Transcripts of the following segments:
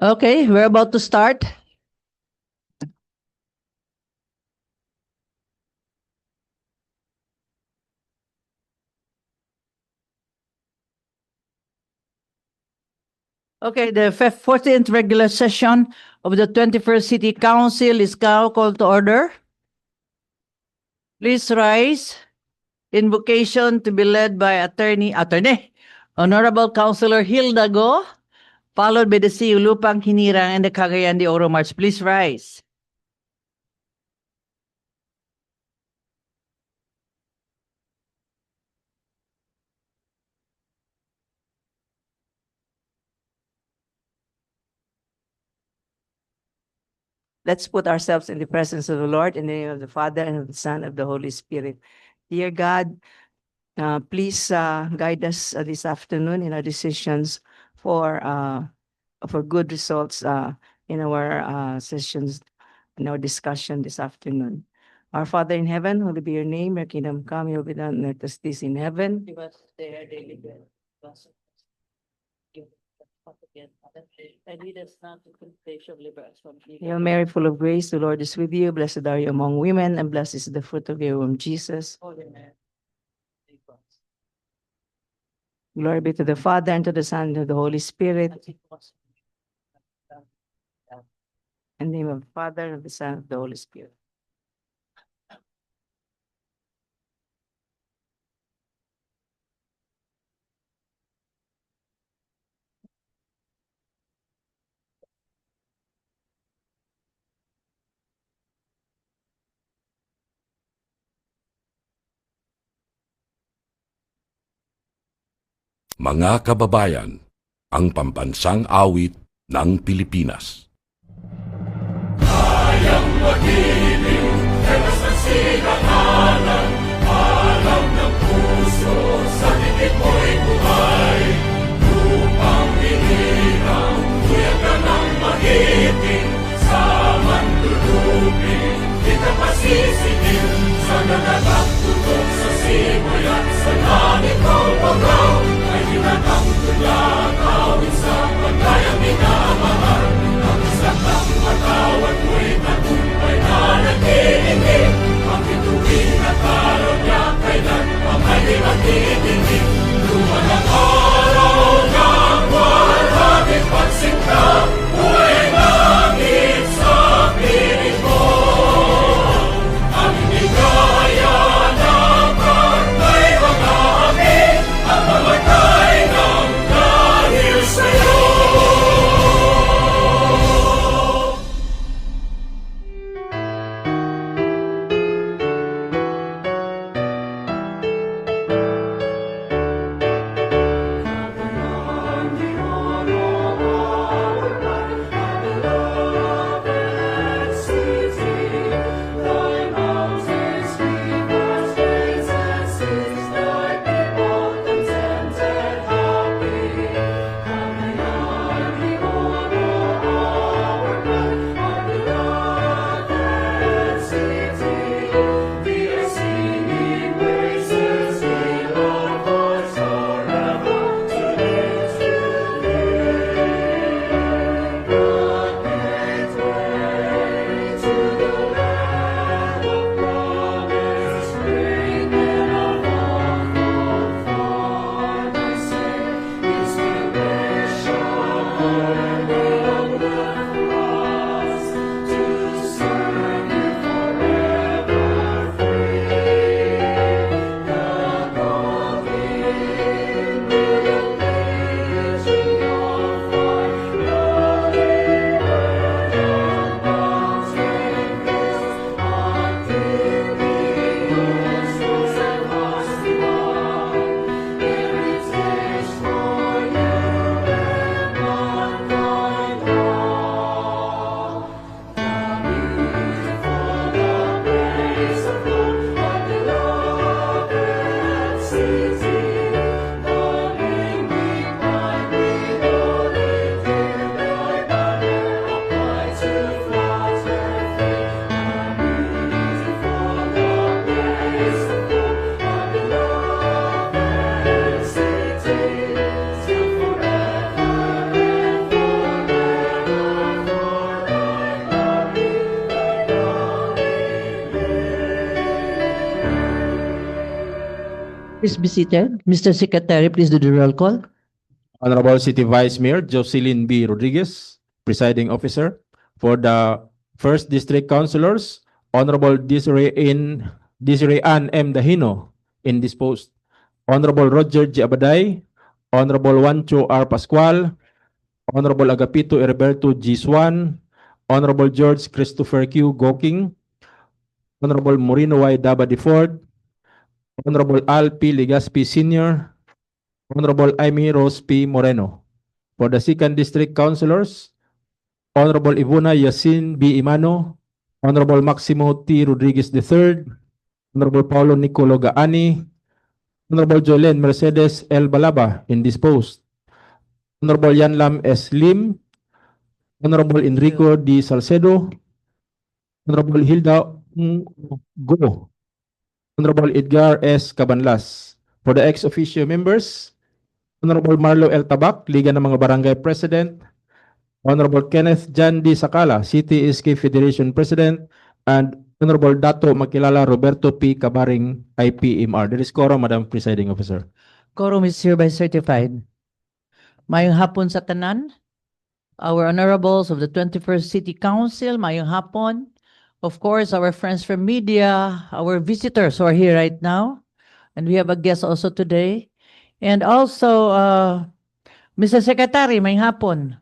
Okay, we're about to start. Okay, the 14th regular session of the 21st City Council is now called to order. Please rise. Invocation to be led by Attorney Honorable Councilor Hilda Go, followed by the CU Lupang Hinirang and the Cagayan de Oro March. Please rise. Let's put ourselves in the presence of the Lord in the name of the Father and of the Son and of the Holy Spirit. Dear God, please guide us this afternoon in our decisions for good results in our sessions, in our discussion this afternoon. Our Father in heaven, hallowed be your name, your kingdom come, your will be done on earth as it is in heaven. Give us today our daily bread. And lead us not to temptation, deliver us from evil. Hail Mary, full of grace, the Lord is with you. Blessed are you among women, and blessed is the fruit of your womb, Jesus. Holy Mary. Glory be to the Father, and to the Son, and to the Holy Spirit. In the name of the Father, and of the Son, and of the Holy Spirit. Mga kababayan, ang pambansang awit ng Pilipinas. Kayang magiliw, teras ng sigahanan, alam ng puso, sa dikit mo'y buhay. Lupang hinirang, tuyag ka ng mahiting, sa mandulupin, di ka pasisigil, sa nanagang tutok sa simoy at sa langit ng pagaw. Hinatang tula, kawin sa pagkayang minamahal. Ang isang ng matawad mo'y tagumpay na nag-iinip. Ang bituin at araw niya kailan ang may mag-iinip. Luman ang araw ng walhagit pagsinta, buhay langit sa piling mo. Ang hindi kaya ng pagkay mga amin, ang mamatay ng dahil sa'yo. Please be seated. Mr. Secretary, please do the roll call. Honorable City Vice Mayor Jocelyn B. Rodriguez, Presiding Officer. For the First District Councilors, Honorable Desiree Ann M. Dahino, indisposed. Honorable Roger G. Abaday, Honorable Juancho R. Pascual, Honorable Agapito Heriberto G. Swan, Honorable George Christopher Q. Goking, Honorable Morino Y. Daba Ford, Honorable Al P. Legaspi Sr., Honorable Amy Rose P. Moreno. For the Second District Councilors, Honorable Ivona Yasin B. Imano, Honorable Maximo T. Rodriguez III, Honorable Paulo Nicolo Gaani, Honorable Jolene Mercedes L. Balaba, indisposed. Honorable Yanlam S. Lim, Honorable Enrico D. Salcedo, Honorable Hilda Go, Honorable Edgar S. Cabanlas. For the ex officio members, Honorable Marlo L. Tabak, Liga ng mga Barangay President, Honorable Kenneth Jan D. Sakala, City SK Federation President, and Honorable Dato Makilala Roberto P. Cabaring, IPMR. There is quorum, Madam Presiding Officer. Quorum is hereby certified. Mayong hapon sa tanan. Our honorables of the 21st City Council, mayong hapon. Of course, our friends from media, our visitors who are here right now. And we have a guest also today. And also, Mr. Secretary, mayong hapon.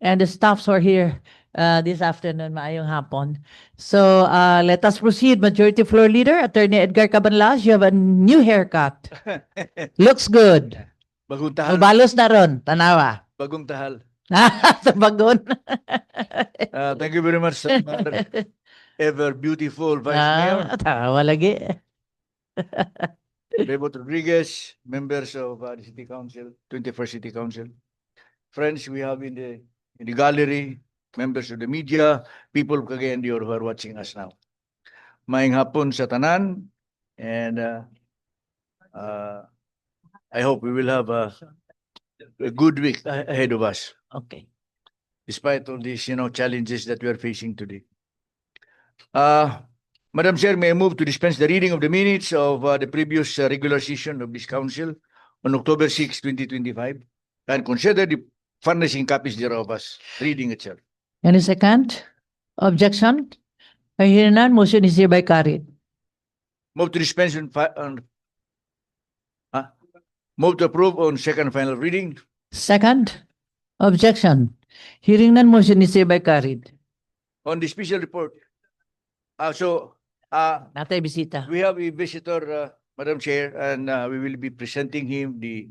And the staffs who are here this afternoon, maayong hapon. So let us proceed. Majority Floor Leader, Attorney Edgar Cabanlas, you have a new haircut. Looks good. Bagong tahal. Ubalos na ron, tanawa. Bagong tahal. Sa bagon. Thank you very much, Mother. Ever beautiful Vice Mayor. Tawa lagi. Bebot Rodriguez, members of the City Council, 21st City Council. Friends we have in the gallery, members of the media, people of Cagayan de Oro who are watching us now. Maayong hapon sa tanan, and I hope we will have a good week ahead of us, Okay. despite all these, challenges that we are facing today. Madam Chair, may I move to dispense the reading of the minutes of the previous regular session of this council on October 6, 2025, and consider the furnishing copies thereof as reading itself. Any second? Objection? I hear none. Motion is hereby carried. Move to dispense move to approve on second and final reading. Second? Objection? Hearing none, motion is hereby carried. On the special report. Natay bisita. We have a visitor, Madam Chair, and we will be presenting him the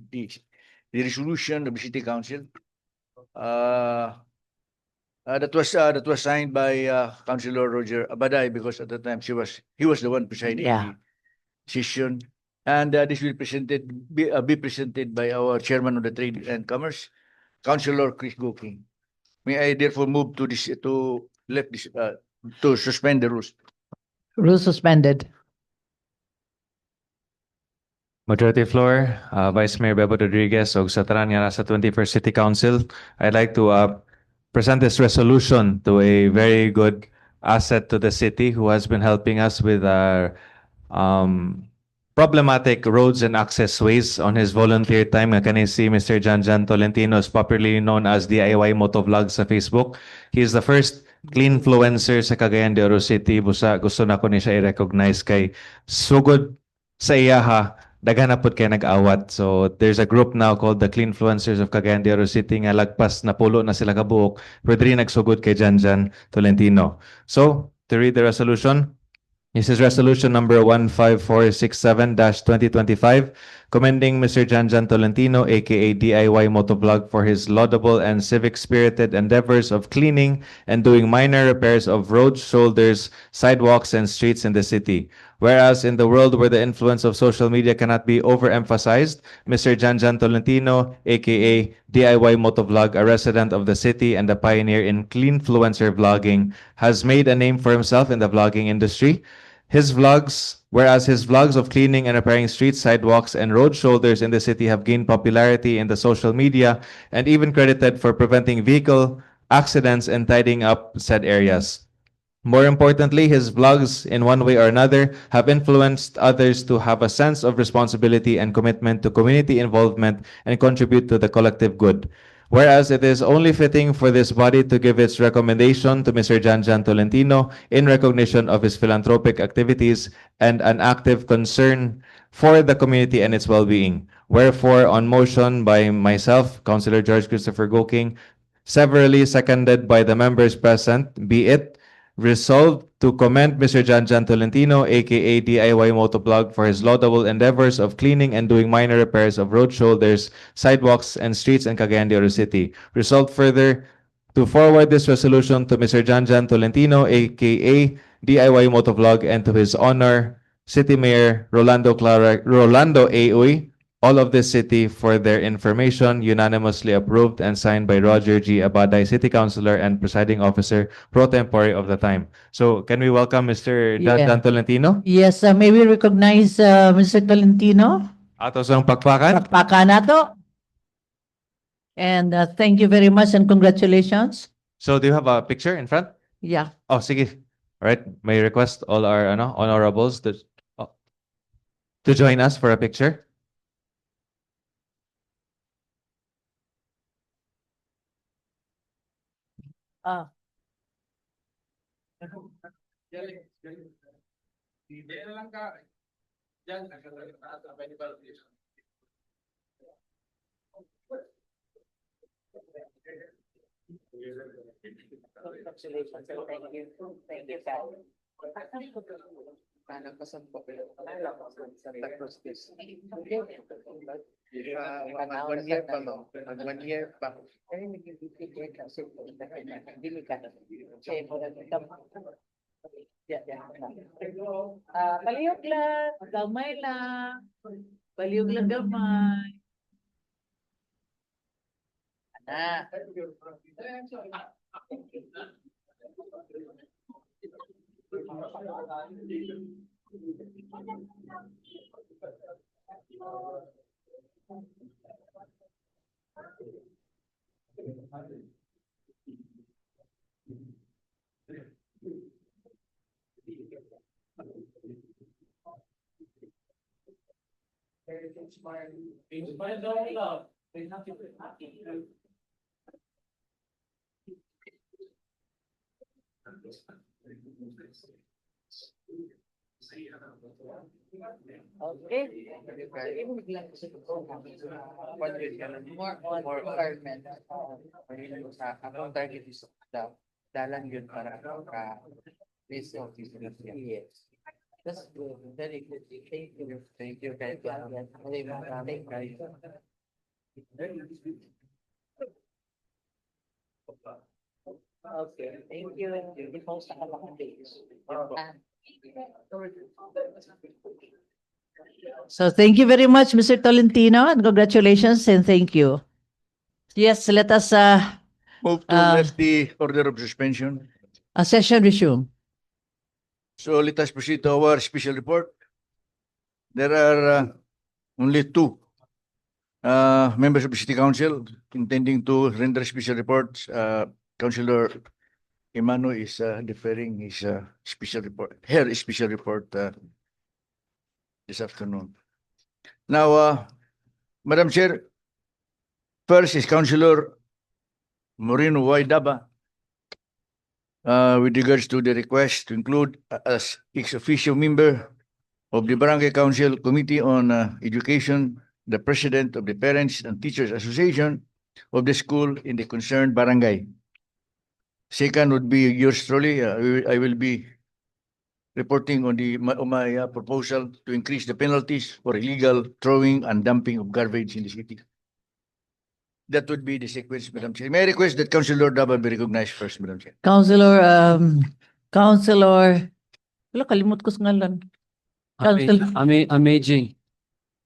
resolution of the City Council. That was signed by Councilor Roger Abaday, because at the time he was the one presiding Yeah. the session, and this will be presented by our Chairman of the Trade and Commerce, Councilor Chris Goking. May I therefore move to suspend the rules. Rule suspended. Majority Floor, Vice Mayor Bebo Rodriguez, og sa tanan nga nasa 21st City Council, I'd like to present this resolution to a very good asset to the city who has been helping us with our problematic roads and accessways on his volunteer time. Nga kani si Mr. Janjan Tolentino is popularly known as DIY Motovlog sa Facebook. He is the first clean influencer sa Cagayan de Oro City. Busa, gusto na ko ni siya i-recognize kay sugod sa iyaha. Daghan na pud kay nag-awat. So there's a group now called the Clean Influencers of Cagayan de Oro City nga lagpas na pulo na sila kabuok. Pwede rin nagsugod kay Janjan Tolentino. So, to read the resolution, this is resolution number 15467-2025, commending Mr. Janjan Tolentino, aka DIY Motovlog, for his laudable and civic-spirited endeavors of cleaning and doing minor repairs of roads, shoulders, sidewalks, and streets in the city. Whereas in the world where the influence of social media cannot be overemphasized, Mr. Janjan Tolentino, aka DIY Motovlog, a resident of the city and a pioneer in cleanfluencer vlogging, has made a name for himself in the vlogging industry. Whereas his vlogs of cleaning and repairing streets, sidewalks, and road shoulders in the city have gained popularity in the social media and even credited for preventing vehicle accidents and tidying up said areas. More importantly, his vlogs, in one way or another, have influenced others to have a sense of responsibility and commitment to community involvement and contribute to the collective good. Whereas it is only fitting for this body to give its recommendation to Mr. Janjan Tolentino in recognition of his philanthropic activities and an active concern for the community and its well-being. Wherefore, on motion by myself, Councilor George Christopher Goking, severally seconded by the members present, be it resolved to commend Mr. Janjan Tolentino, aka DIY Motovlog, for his laudable endeavors of cleaning and doing minor repairs of road shoulders, sidewalks, and streets in Cagayan de Oro City. Resolved further to forward this resolution to Mr. Janjan Tolentino, aka DIY Motovlog, and to his honor, City Mayor Rolando A. Uy, all of this city for their information, unanimously approved and signed by Roger G. Abaday, City Councilor and Presiding Officer pro tempore of the time. So can we welcome Mr. Yeah. Janjan Tolentino? Yes, may we recognize Mr. Tolentino? Atos ang pakpakan. Pakpakan nato. And thank you very much and congratulations. So do you have a picture in front? Yeah. Oh, sige. All right. May I request all our honorables to join us for a picture. Ah. One year pa, ma'am. 1 year pa. Paliyog lang, gamay lang. Paliyog lang gamay. Ana. Okay. More requirement. Akong target is dalan yun para ka list of business. Yes. That's good. Very good. Thank you. Thank you. Thank you. Okay, thank you. I-post na ka ba kung days? So thank you very much, Mr. Tolentino, and congratulations and thank you. Yes, let us Move to lift the order of suspension. a session resume. So let us proceed to our special report. There are only two members of the City Council intending to render special reports. Councilor Emano is deferring his special report, her special report this afternoon. Now, Madam Chair, first is Councilor Moreno Waidaba with regards to the request to include as ex-officio member of the Barangay Council Committee on Education, the President of the Parents and Teachers Association of the school in the concerned barangay. Second would be yours truly. I will be reporting on my proposal to increase the penalties for illegal throwing and dumping of garbage in the city. That would be the sequence, Madam Chair. May I request that Councilor Daba be recognized first, Madam Chair? Councilor, wala, kalimut ko sa ngalan. Councilor, Amazing.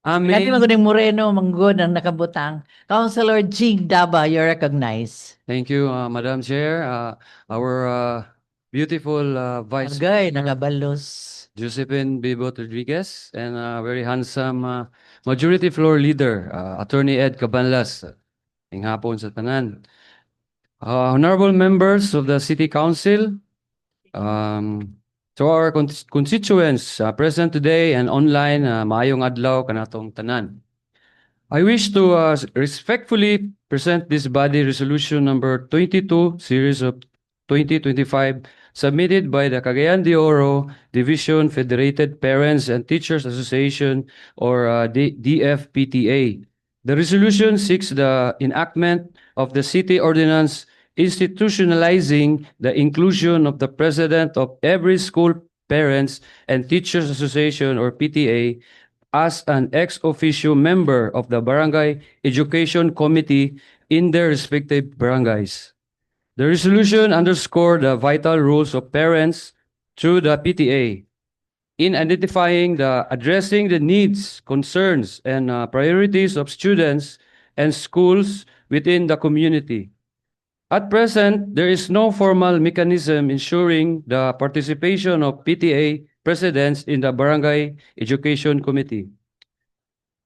Kati maguning Moreno, manggod ang nakabutang. Councilor Jig Daba, you're recognized. Thank you, Madam Chair. Our beautiful Vice Agay, nangabalos. Josephine Bibot Rodriguez and very handsome Majority Floor Leader, Attorney Ed Cabanlas. Ing hapon sa tanan. Honorable members of the City Council, To our constituents present today and online, maayong adlaw kanatong tanan. I wish to respectfully present this body resolution number 22, series of 2025, submitted by the Cagayan de Oro Division Federated Parents and Teachers Association, or DFPTA. The resolution seeks the enactment of the city ordinance institutionalizing the inclusion of the president of every school parents and teachers association, or PTA, as an ex officio member of the Barangay Education Committee in their respective barangays. The resolution underscored the vital roles of parents through the PTA in addressing the needs, concerns, and priorities of students and schools within the community. At present, there is no formal mechanism ensuring the participation of PTA presidents in the Barangay Education Committee.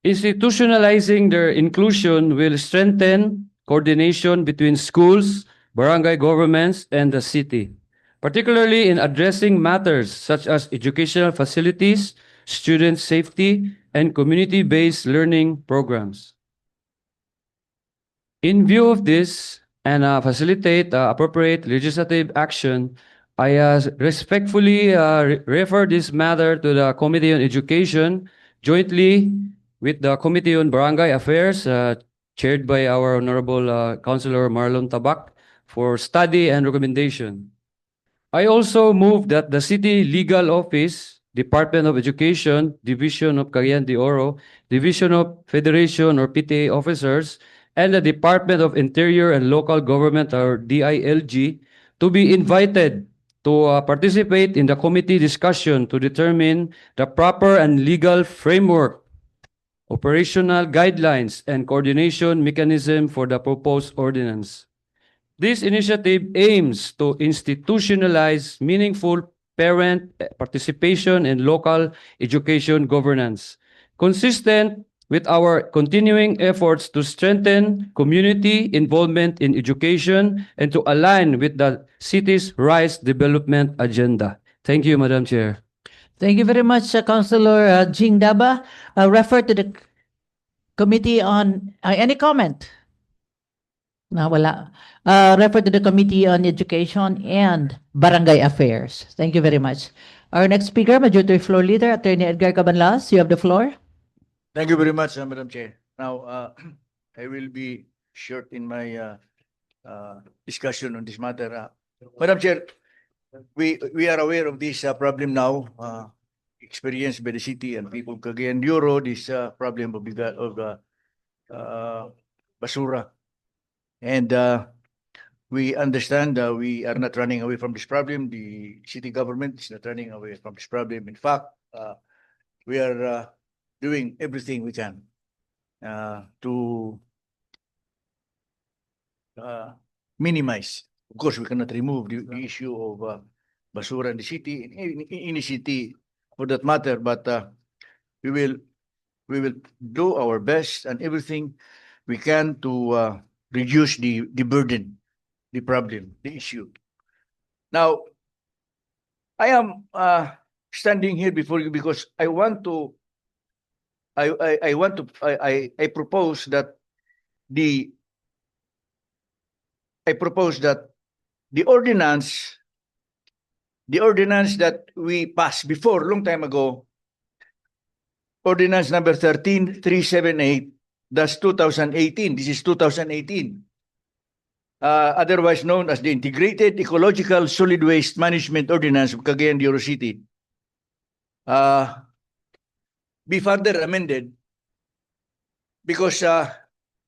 Institutionalizing their inclusion will strengthen coordination between schools, barangay governments, and the city, particularly in addressing matters such as educational facilities, student safety, and community-based learning programs. In view of this, and facilitate appropriate legislative action, I respectfully refer this matter to the Committee on Education, jointly with the Committee on Barangay Affairs, chaired by our Honorable Councilor Marlon Tabak, for study and recommendation. I also move that the City Legal Office, Department of Education, Division of Cagayan de Oro, Division of Federation or PTA officers, and the Department of Interior and Local Government, or DILG, to be invited to participate in the committee discussion to determine the proper and legal framework, operational guidelines, and coordination mechanism for the proposed ordinance. This initiative aims to institutionalize meaningful parent participation in local education governance, consistent with our continuing efforts to strengthen community involvement in education and to align with the city's rice development agenda. Thank you, Madam Chair. Thank you very much, Councilor Jing Daba. Refer to the committee on, any comment? No, wala. Refer to the Committee on Education and Barangay Affairs. Thank you very much. Our next speaker, Majority Floor Leader, Attorney Edgar Cabanlas, you have the floor. Thank you very much, Madam Chair. Now, I will be short in my discussion on this matter. Madam Chair, we are aware of this problem now, experienced by the city and people of Cagayan de Oro, this problem of basura. And we understand we are not running away from this problem. The city government is not running away from this problem. In fact, we are doing everything we can to minimize. Of course, we cannot remove the issue of basura in the city, in any city for that matter, but we will do our best and everything we can to reduce the burden, the problem, the issue. Now, I am standing here before you because I propose that the ordinance that we passed before long time ago, ordinance number 13378, that's 2018. This is 2018. Otherwise known as the Integrated Ecological Solid Waste Management Ordinance of Cagayan de Oro City, be further amended because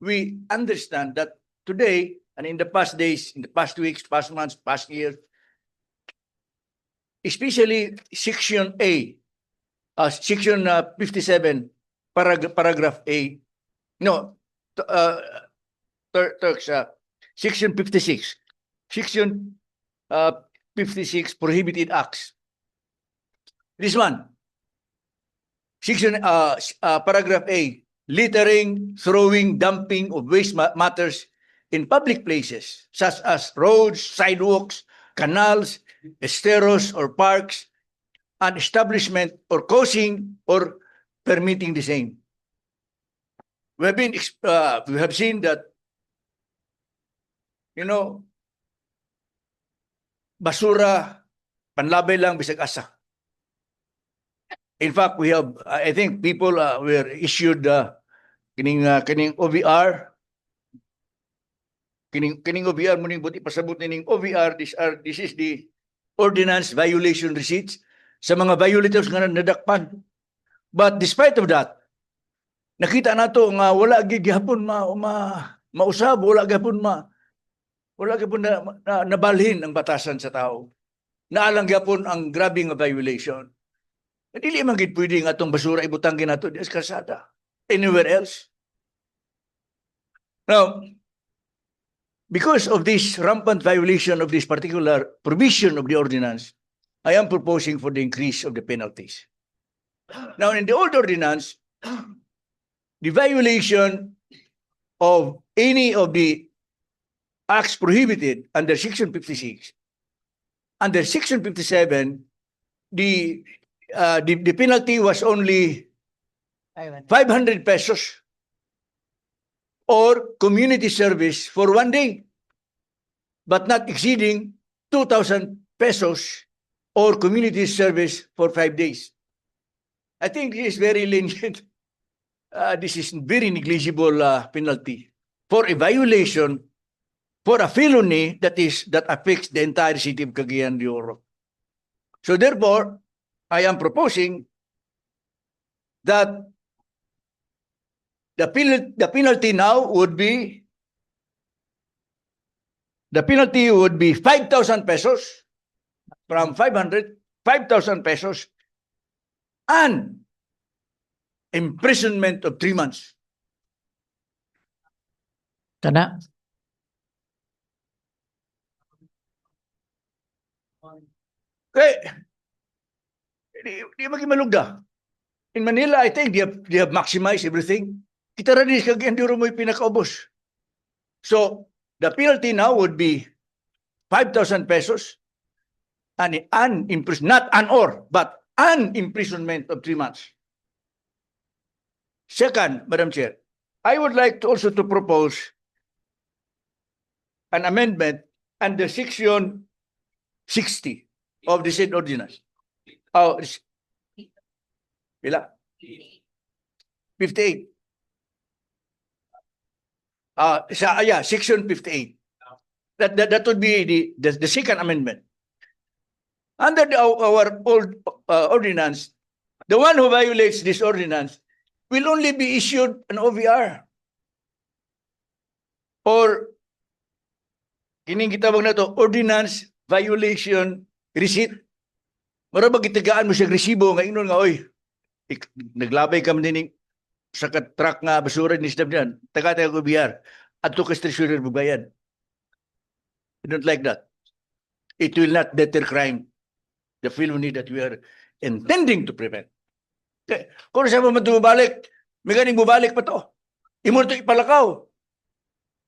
we understand that today and in the past days, in the past weeks, past months, past years, especially Section A, Section 57, paragraph A, no, Turks, Section 56, Section 56, Prohibited Acts. This one, Section paragraph A, littering, throwing, dumping of waste matters in public places such as roads, sidewalks, canals, esteros or parks, an establishment or causing or permitting the same. We have seen that, basura, panlabay lang bisag asa. In fact, I think people were issued kining OVR, kining OVR muning buti pasabot ning OVR. This is the ordinance violation receipts sa mga violators nga nadakpan. But despite of that, nakita nato nga wala gid gihapon mausab, wala gihapon nabalhin ang batasan sa tao. Naalang gihapon ang grabe nga violation. Dili man gid pwede nga atong basura ibutang ginato di sa kalsada anywhere else. Now, because of this rampant violation of this particular provision of the ordinance, I am proposing for the increase of the penalties. Now, in the old ordinance, the violation of any of the acts prohibited under Section 56, under Section 57, the penalty was only 500 pesos or community service for 1 day, but not exceeding 2,000 pesos or community service for 5 days. I think this is very lenient. This is very negligible penalty for a violation, for a felony that affects the entire city of Cagayan de Oro. So therefore, I am proposing that the penalty now would be 5,000 pesos from 500, 5,000 pesos and imprisonment of 3 months. Kana? Okay. Di maging malugda. In Manila, I think they have maximized everything. Kita rin kag enduro mo yung pinakaubos. So, the penalty now would be 5,000 pesos and not an or, but an imprisonment of 3 months. Second, Madam Chair, I would like to also to propose an amendment under Section 60 of the said ordinance. Oh, pila? 58. Section 58. That would be the second amendment. Under our old ordinance, the one who violates this ordinance will only be issued an OVR. Or, kining gitawag na to, ordinance violation receipt. Marabag itagaan mo siya resibo nga inon nga, oy, naglabay ka din sa truck nga basura ni Snab niyan, taga-taga ko biyar, at to ka-treasurer bubayad. I don't like that. It will not deter crime, the felony that we are intending to prevent. Okay. Kung saan mo bumalik, may ganing bumalik pa to. Imo ito ipalakaw.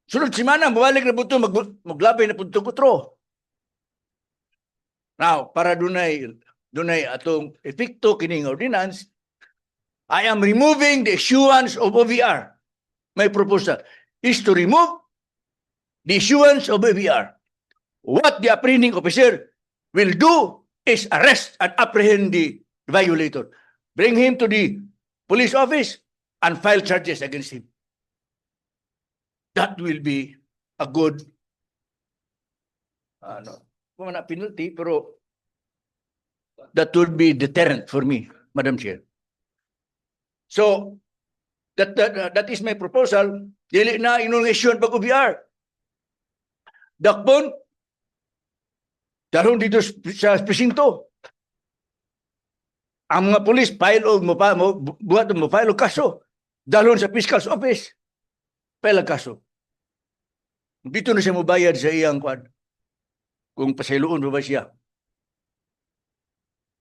Sunod simana, bumalik na po ito, maglabay na po ito kutro. Now, para dunay atong epekto kining ordinance, I am removing the issuance of OVR. My proposal is to remove the issuance of OVR. What the apprehending officer will do is arrest and apprehend the violator. Bring him to the police office and file charges against him. That will be a good penalty, pero that would be deterrent for me, Madam Chair. So, that is my proposal. Dili na inungasyon pag OVR. Dakpon, dalon dito sa presinto. Ang mga polis file og kaso. Dalon sa fiscal's office. File kaso. Dito na siya mobayad sa iyang kwad. Kung pasayloon ba siya.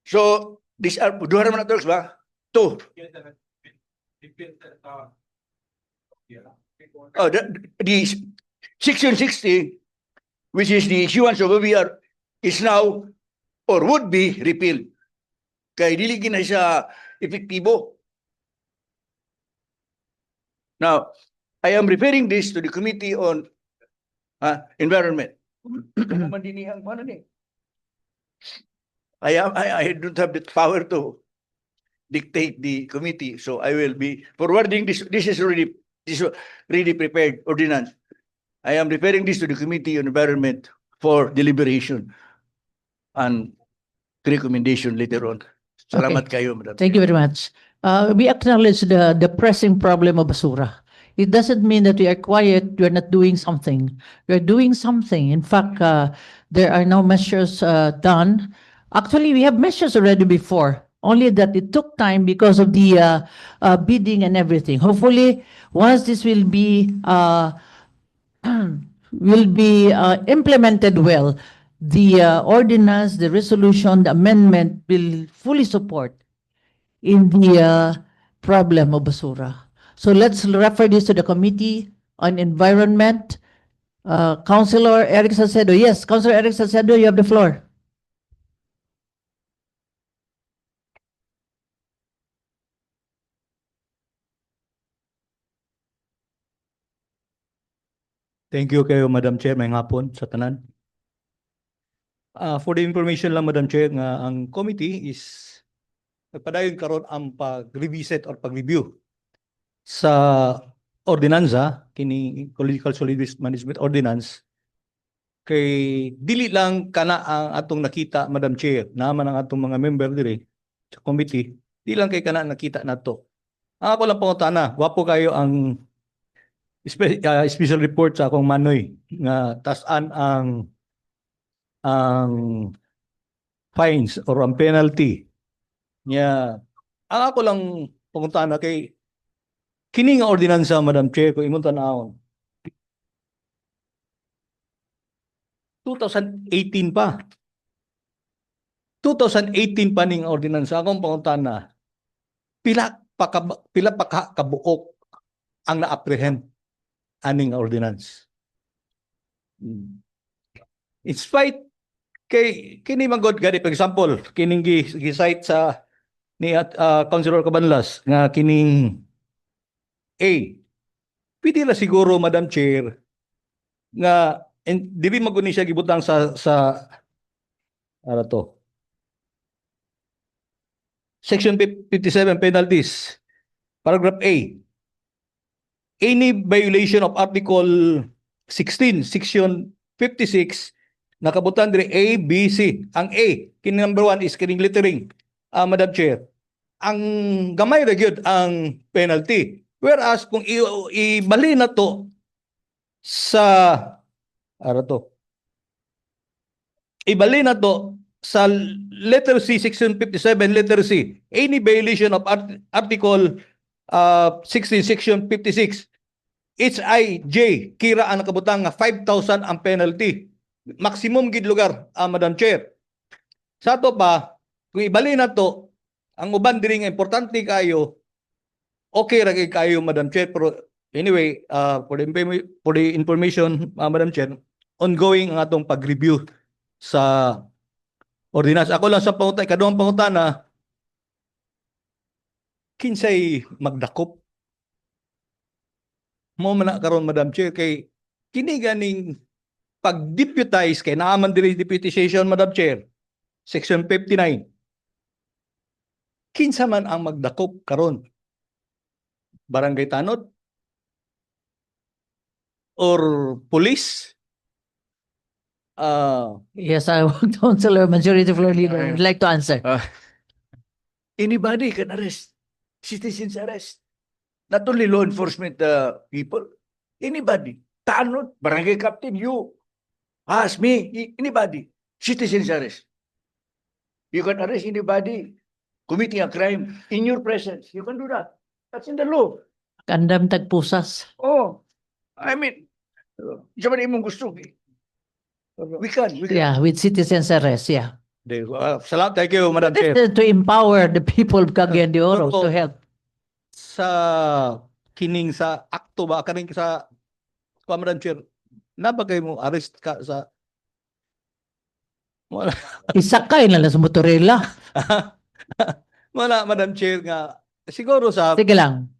So, these are, duha naman na talks ba? Two. The Section 60, which is the issuance of OVR, is now or would be repealed. Kaya dili na siya epektibo. Now, I am referring this to the Committee on Environment. Ano man din ang ano ni? I don't have the power to dictate the committee, so I will be forwarding this. This is already prepared ordinance. I am referring this to the Committee on Environment for deliberation and recommendation later on. Salamat kayo, Madam. Thank you very much. We acknowledge the pressing problem of basura. It doesn't mean that we are quiet, we are not doing something. We are doing something. In fact, there are now measures done. Actually, we have measures already before, only that it took time because of the bidding and everything. Hopefully, once this will be implemented well, the ordinance, the resolution, the amendment will fully support in the problem of basura. So let's refer this to the Committee on Environment. Councilor Eric Salcedo. Yes, Councilor Eric Salcedo, you have the floor. Thank you kayo, Madam Chair, may hapon sa tanan. For the information lang, Madam Chair, nga ang committee is nagpadayon karon ang pag-revisit or pag-review sa ordinansa, kini Ecological Solid Waste Management Ordinance, kay dili lang kana ang atong nakita, Madam Chair, naman ang atong mga member diri sa committee, di lang kay kana nakita nato. Ang ako lang pangutana, wapo kayo ang special report sa akong manoy nga tasan ang fines or ang penalty niya. Ang ako lang pangutana kay kini nga ordinansa, Madam Chair, kung imong tanawon 2018 pa 2018 pa ning ordinansa. Akong pangutana, pila pa kabuok ang na-apprehend aning ordinance. In spite kay kini magod gani, for example, kining gi-cite sa ni Councilor Cabanlas nga kining A. Pwede la siguro, Madam Chair, nga dili magud ni siya gibutang sa ano to, Section 57 penalties, paragraph A. Any violation of Article 16, Section 56, nakabutan dire A, B, C. Ang A, kini number 1 is kining littering, Madam Chair. Ang gamay ra gyud ang penalty. Whereas kung ibali na to sa ibali na to sa letter C, Section 57, letter C, any violation of Article 16, Section 56, HIJ, kira ang nakabutang nga 5,000 ang penalty. Maximum gid lugar, Madam Chair. Sa to pa, kung ibali na to, ang uban diri nga importante kayo, okay ra kay kayo, Madam Chair. Pero anyway, for the information, Madam Chair, ongoing ang atong pag-review sa ordinance. Ako lang sa pangutana, kaduhang pangutana, kinsay magdakop mo man na karon, Madam Chair, kay kini ganing pag-deputize kay naaman diri deputization, Madam Chair, Section 59. Kinsa man ang magdakop karon? Barangay tanod or police? Yes, I want Councilor Majority Floor Leader would like to answer. Anybody can arrest. Citizens arrest. Not only law enforcement people. Anybody. Tanod, barangay captain, you. Ask me, anybody. Citizens arrest. You can arrest anybody committing a crime in your presence. You can do that. That's in the law. Kandam tagpusas. Oh, I mean, isa man imong gusto. We can. Yeah, with citizens arrest, yeah. Salamat, thank you, Madam Chair. To empower the people of Cagayan de Oro to help. Sa kining sa akto ba kaning sa Madam Chair, nabagay mo arrest ka sa Wala, Isakay na lang sa motorela. wala, Madam Chair, nga siguro sa Sige lang.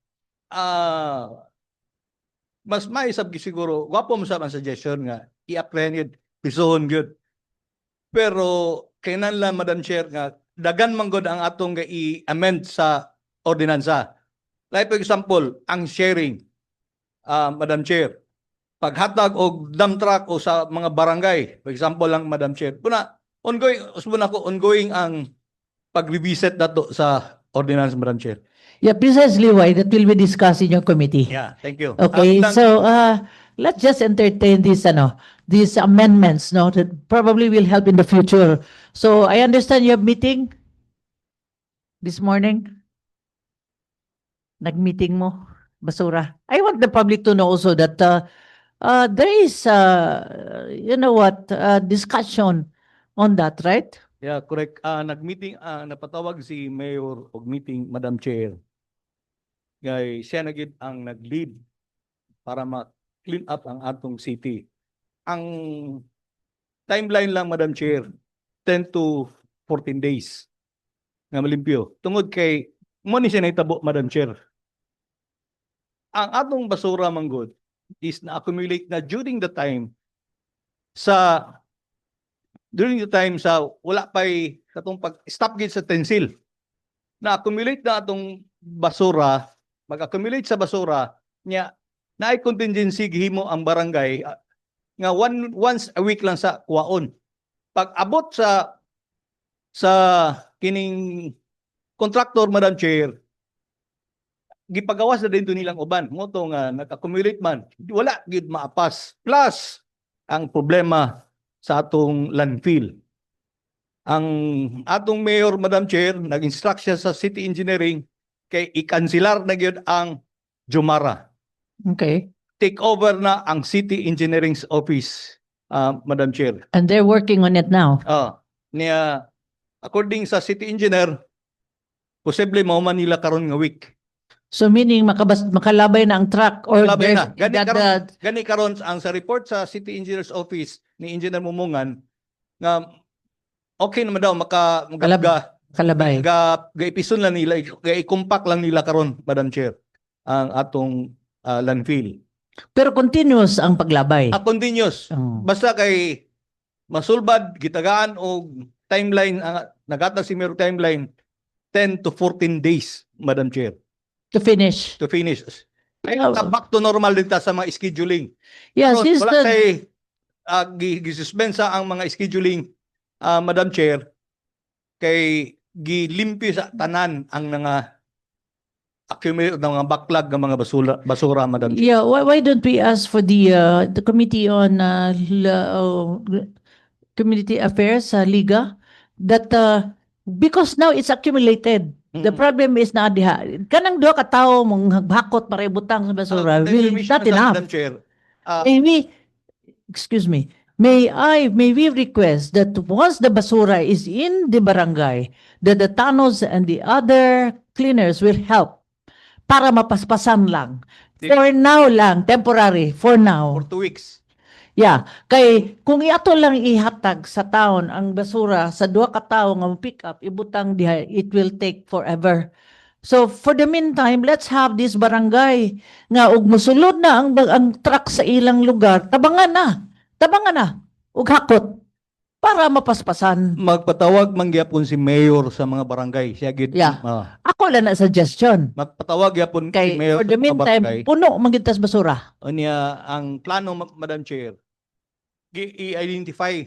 mas may sabgi siguro, wapo mo sa ang suggestion nga, i-apprehend yun, pisuhon yun. Pero, kainan lang, Madam Chair, nga, dagan man gud ang atong i-amend sa ordinansa. Like for example, ang sharing, Madam Chair, paghatag og dump truck o sa mga barangay, for example lang, Madam Chair, puna, ongoing ang pag-revisit nato sa ordinance, Madam Chair. Yeah, precisely why that will be discussed in your committee. Yeah, thank you. Okay, Ang- so let's just entertain these amendments, no, that probably will help in the future. So I understand you have meeting this morning. Nag-meeting mo, basura. I want the public to know also that there is discussion on that, right? Yeah, correct. Nag-meeting, napatawag si Mayor og meeting, Madam Chair. Kay siya na gid ang nag-lead para ma-clean up ang atong city. Ang timeline lang, Madam Chair, 10 to 14 days nga malimpyo. Tungod kay mo ni siya nahitabo, Madam Chair. Ang atong basura manggod is na-accumulate na during the time sa wala pa'y katong pag-stop gid sa tensil. Na-accumulate na atong basura, mag-accumulate sa basura, niya naay contingency gihimo ang barangay nga once a week lang sa kuwaon. Pag abot sa kining contractor, Madam Chair, gipagawas na din to nilang uban. Moto nga nag-accumulate man, wala gid maapas. Plus ang problema sa atong landfill. Ang atong mayor, Madam Chair, nag-instruct siya sa city engineering kay i-cancelar na gyud ang Jumara. Okay. Take over na ang city engineering's office, Madam Chair. And they're working on it now. Niya, according sa city engineer, posible mao man nila karon nga week. So meaning makalabay na ang truck or Labay na. there's Gani karon ang sa report sa city engineer's office ni Engineer Mumungan nga okay naman daw kalabay. ga-ipison lang nila, ga-i-compact lang nila karon, Madam Chair, ang atong landfill. Pero continuous ang paglabay. Continuous. Oh. Basta kay masulbad, gitagaan o timeline, nagatag si Mayor timeline, 10 to 14 days, Madam Chair, To finish. to finish. Ay, Yeah. back to normal din ta sa mga scheduling. Yeah, Pero since wala the, kay gisuspensa ang mga scheduling, Madam Chair, kay gilimpyo sa tanan ang mga accumulate ng mga backlog ng mga basura, Madam Chair. yeah, why don't we ask for the Committee on Community Affairs, Liga, that because now it's accumulated. The problem is na diha. Kanang duha ka tawo mong hakot para ibutang sa basura will not enough. Madam Chair, May we, excuse me, may we request that once the basura is in the barangay, that the tanos and the other cleaners will help para mapaspasan lang. For now lang, temporary, for now. for 2 weeks. Yeah, kay kung iato lang ihatag sa taon ang basura sa duha ka tawo nga pick up ibutang diha, it will take forever. So for the meantime, let's have this barangay nga ug mosulod na ang truck sa ilang lugar, tabangan na ug hakot para mapaspasan. Magpatawag man gyapon si Mayor sa mga barangay. Siya gid. Yeah. Ako lang na suggestion. Magpatawag gyapon Kay si Mayor for the sa mga meantime, barangay. puno magitas basura. O niya, ang plano, Madam Chair, i-identify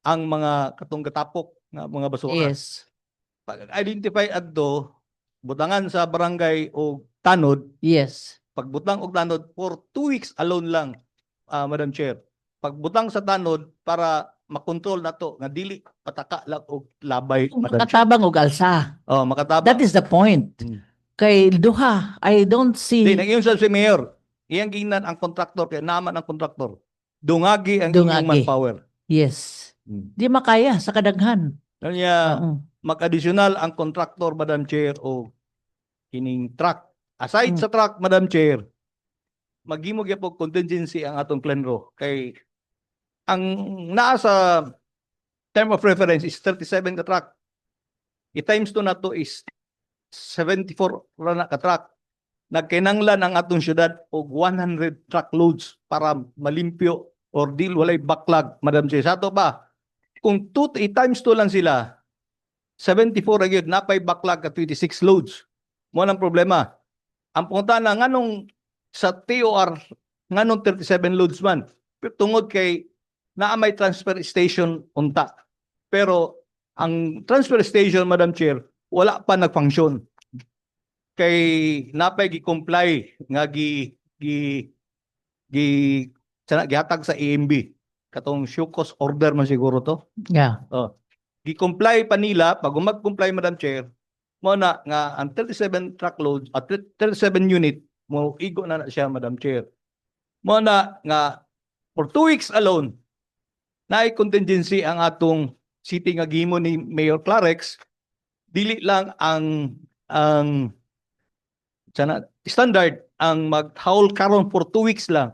ang mga katong katapok nga mga basura. Yes. Pag-identify adto, butangan sa barangay o tanod, Yes. pagbutang og tanod for 2 weeks alone lang, Madam Chair. Pagbutang sa tanod para makontrol nato nga dili pataka lang og labay, Madam Chair. Makatabang ug alsa. Makatabang. That is the point. Kay duha, I don't see Di, nag-iyon sa si Mayor. Iyang ginan ang kontraktor, kaya naman ang kontraktor. Dungagi ang inyong Dungagi. manpower. yes. Di makaya sa kadaghan. Kanya, Oo. mag-additional ang kontraktor, Madam Chair, o kining truck. Aside Mm. sa truck, Madam Chair, maghimo gyapon contingency ang atong plenro. Kay, ang naa sa term of reference is 37 ka truck. I-times to na to is 74 ra na ka truck. Nagkinanglan ang atong syudad og 100 truckloads para malimpyo or deal walay backlog, Madam Chair. Sa ato ba, kung i-times to lang sila, 74 ra gyud napay backlog ka 26 loads. Mo nang problema. Ang punta na nganong sa TOR nganong 37 loads man. Tungod kay naa may transfer station unta. Pero ang transfer station, Madam Chair, wala pa nag-function. Kay napay gi-comply nga gihatag sa AMB. Katong show cause order man siguro to. Yeah. Gi-comply pa nila, pag mag-comply, Madam Chair, mo na nga ang 37 truckloads at 37 unit mo igo na siya, Madam Chair. Mo na nga for 2 weeks alone naay contingency ang atong city nga gihimo ni Mayor Clarex, dili lang ang standard ang mag-haul karon for 2 weeks lang.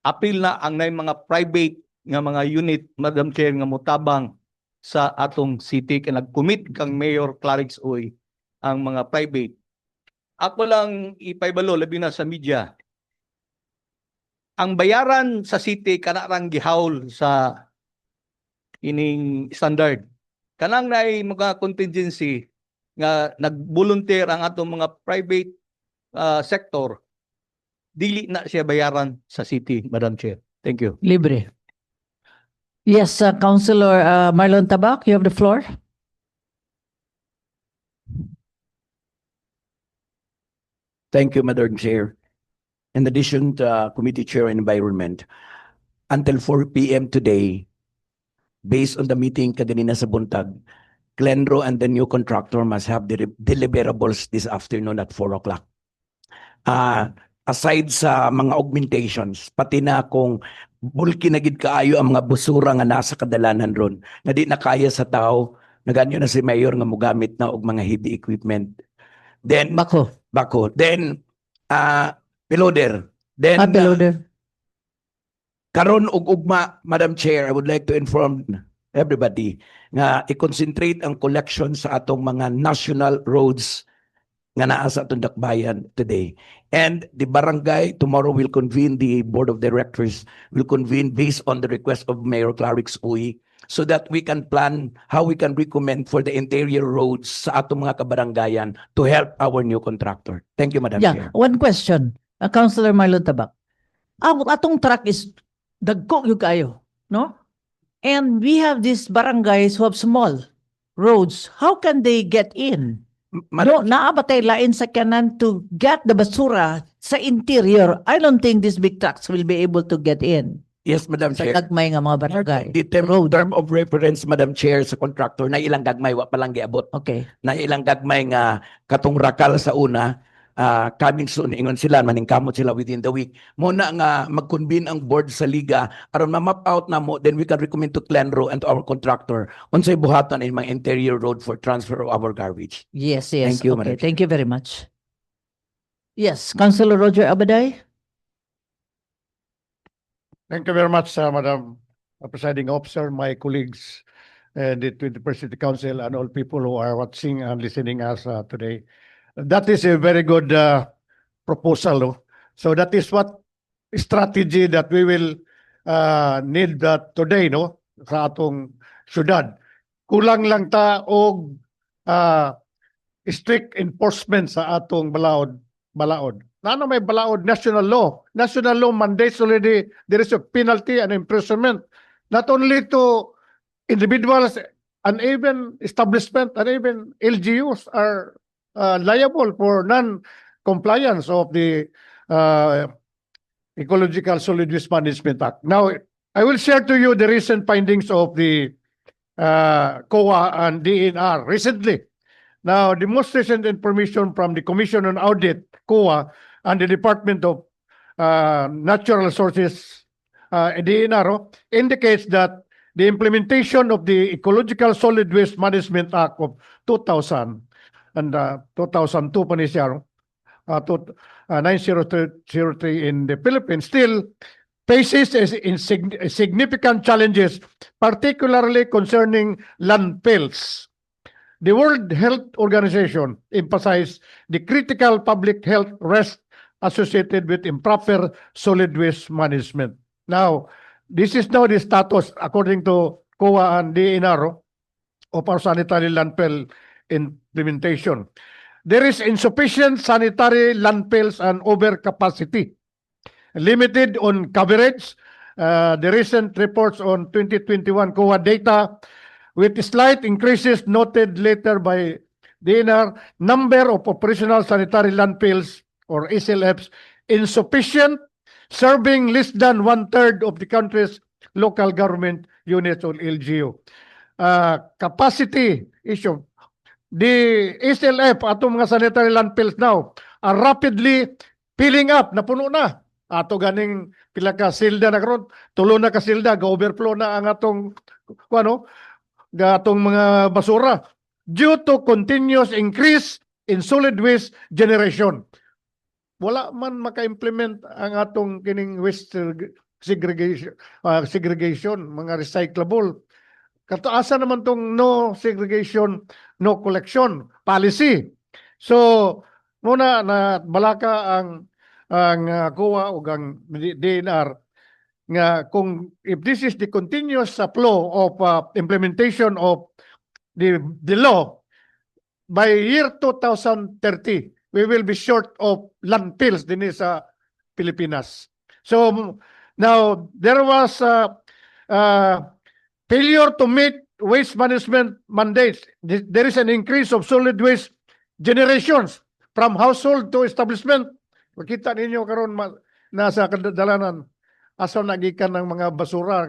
Apil na ang nay mga private nga mga unit, Madam Chair, nga mutabang sa atong city kay nag-commit kang Mayor Clarix Uy ang mga private. Ako lang ipaybalo labi na sa media. Ang bayaran sa city kana rang gihaul sa ining standard. Kanang naay mga contingency nga nag-volunteer ang atong mga private sector, dili na siya bayaran sa city, Madam Chair. Thank you. Libre. Yes, Councilor Marlon Tabak, you have the floor. Thank you, Madam Chair. In addition to Committee Chair on Environment, until 4 p.m. today, based on the meeting kanina sa buntag, Glenro and the new contractor must have the deliverables this afternoon at 4 o'clock. Aside sa mga augmentations, pati na kung bulky na gid kaayo ang mga busura nga nasa kadalanan ron, na di na kaya sa tao, naganyo na si Mayor nga mogamit na og mga heavy equipment. Then, Bako. Then, Piloder. Then, Piloder. karon og ugma, Madam Chair, I would like to inform everybody nga i-concentrate ang collection sa atong mga national roads nga naa sa atong dakbayan today. And the barangay tomorrow will convene, the board of directors will convene based on the request of Mayor Clarix Uy, so that we can plan how we can recommend for the interior roads sa atong mga kabarangayan to help our new contractor. Thank you, Madam Chair. One question. Councilor Marlon Tabak. Atong truck is dagko yung kayo, no? And we have these barangays who have small roads. How can they get in? No, naabatay lain sa kanan to get the basura sa interior. I don't think these big trucks will be able to get in. Yes, Madam Sa Chair. gagmay nga mga barangay. The term of reference, Madam Chair, sa contractor, na ilang gagmay, wa palang giabot. Okay. Na ilang gagmay nga katong rakal sa una, coming soon, ingon sila, maningkamot sila within the week. Muna nga mag-convene ang board sa liga, aron ma-map out na mo, then we can recommend to Glenro and to our contractor unsay buhatan in mga interior road for transfer of our garbage. Yes. Thank you, Okay, Madam Chair. thank you very much. Yes, Councilor Roger Abaday. Thank you very much, Madam Presiding Officer, my colleagues, and the 21st City Council, and all people who are watching and listening us today. That is a very good proposal. No? So that is what strategy that we will need today, no, sa atong syudad. Kulang lang ta og strict enforcement sa atong balaod. Nano may balaod national law. National law mandates already there is a penalty and imprisonment not only to individuals and even establishment and even LGUs are liable for non-compliance of the Ecological Solid Waste Management Act. Now, I will share to you the recent findings of the COA and DNR recently. Now, the most recent information from the Commission on Audit, COA, and the Department of Natural Resources, DNR, indicates that the implementation of the Ecological Solid Waste Management Act of 2000 and 2002 pa ni siya, 9003 in the Philippines still faces significant challenges, particularly concerning landfills. The World Health Organization emphasized the critical public health risk associated with improper solid waste management. Now, this is now the status according to COA and DNR of our sanitary landfill implementation. There is insufficient sanitary landfills and overcapacity, limited on coverage. The recent reports on 2021 COA data, with slight increases noted later by DNR, number of operational sanitary landfills or SLFs insufficient, serving less than 1/3 of the country's local government units or LGU. Capacity issue. The SLF, atong mga sanitary landfills now, are rapidly filling up, napuno na. Ato ganing pila ka silda na karon, tulo na ka silda, ga-overflow na ang atong atong mga basura due to continuous increase in solid waste generation. Wala man maka-implement ang atong kining waste segregation, mga recyclable. Kataasa naman tong no segregation, no collection policy. So, muna na balaka ang COA o ang DNR nga kung if this is the continuous flow of implementation of the law, by year 2030, we will be short of landfills din sa Pilipinas. So now there was failure to meet waste management mandates. There is an increase of solid waste generations from household to establishment. Makita ninyo karon nasa kadalanan asa nagikan ng mga basura,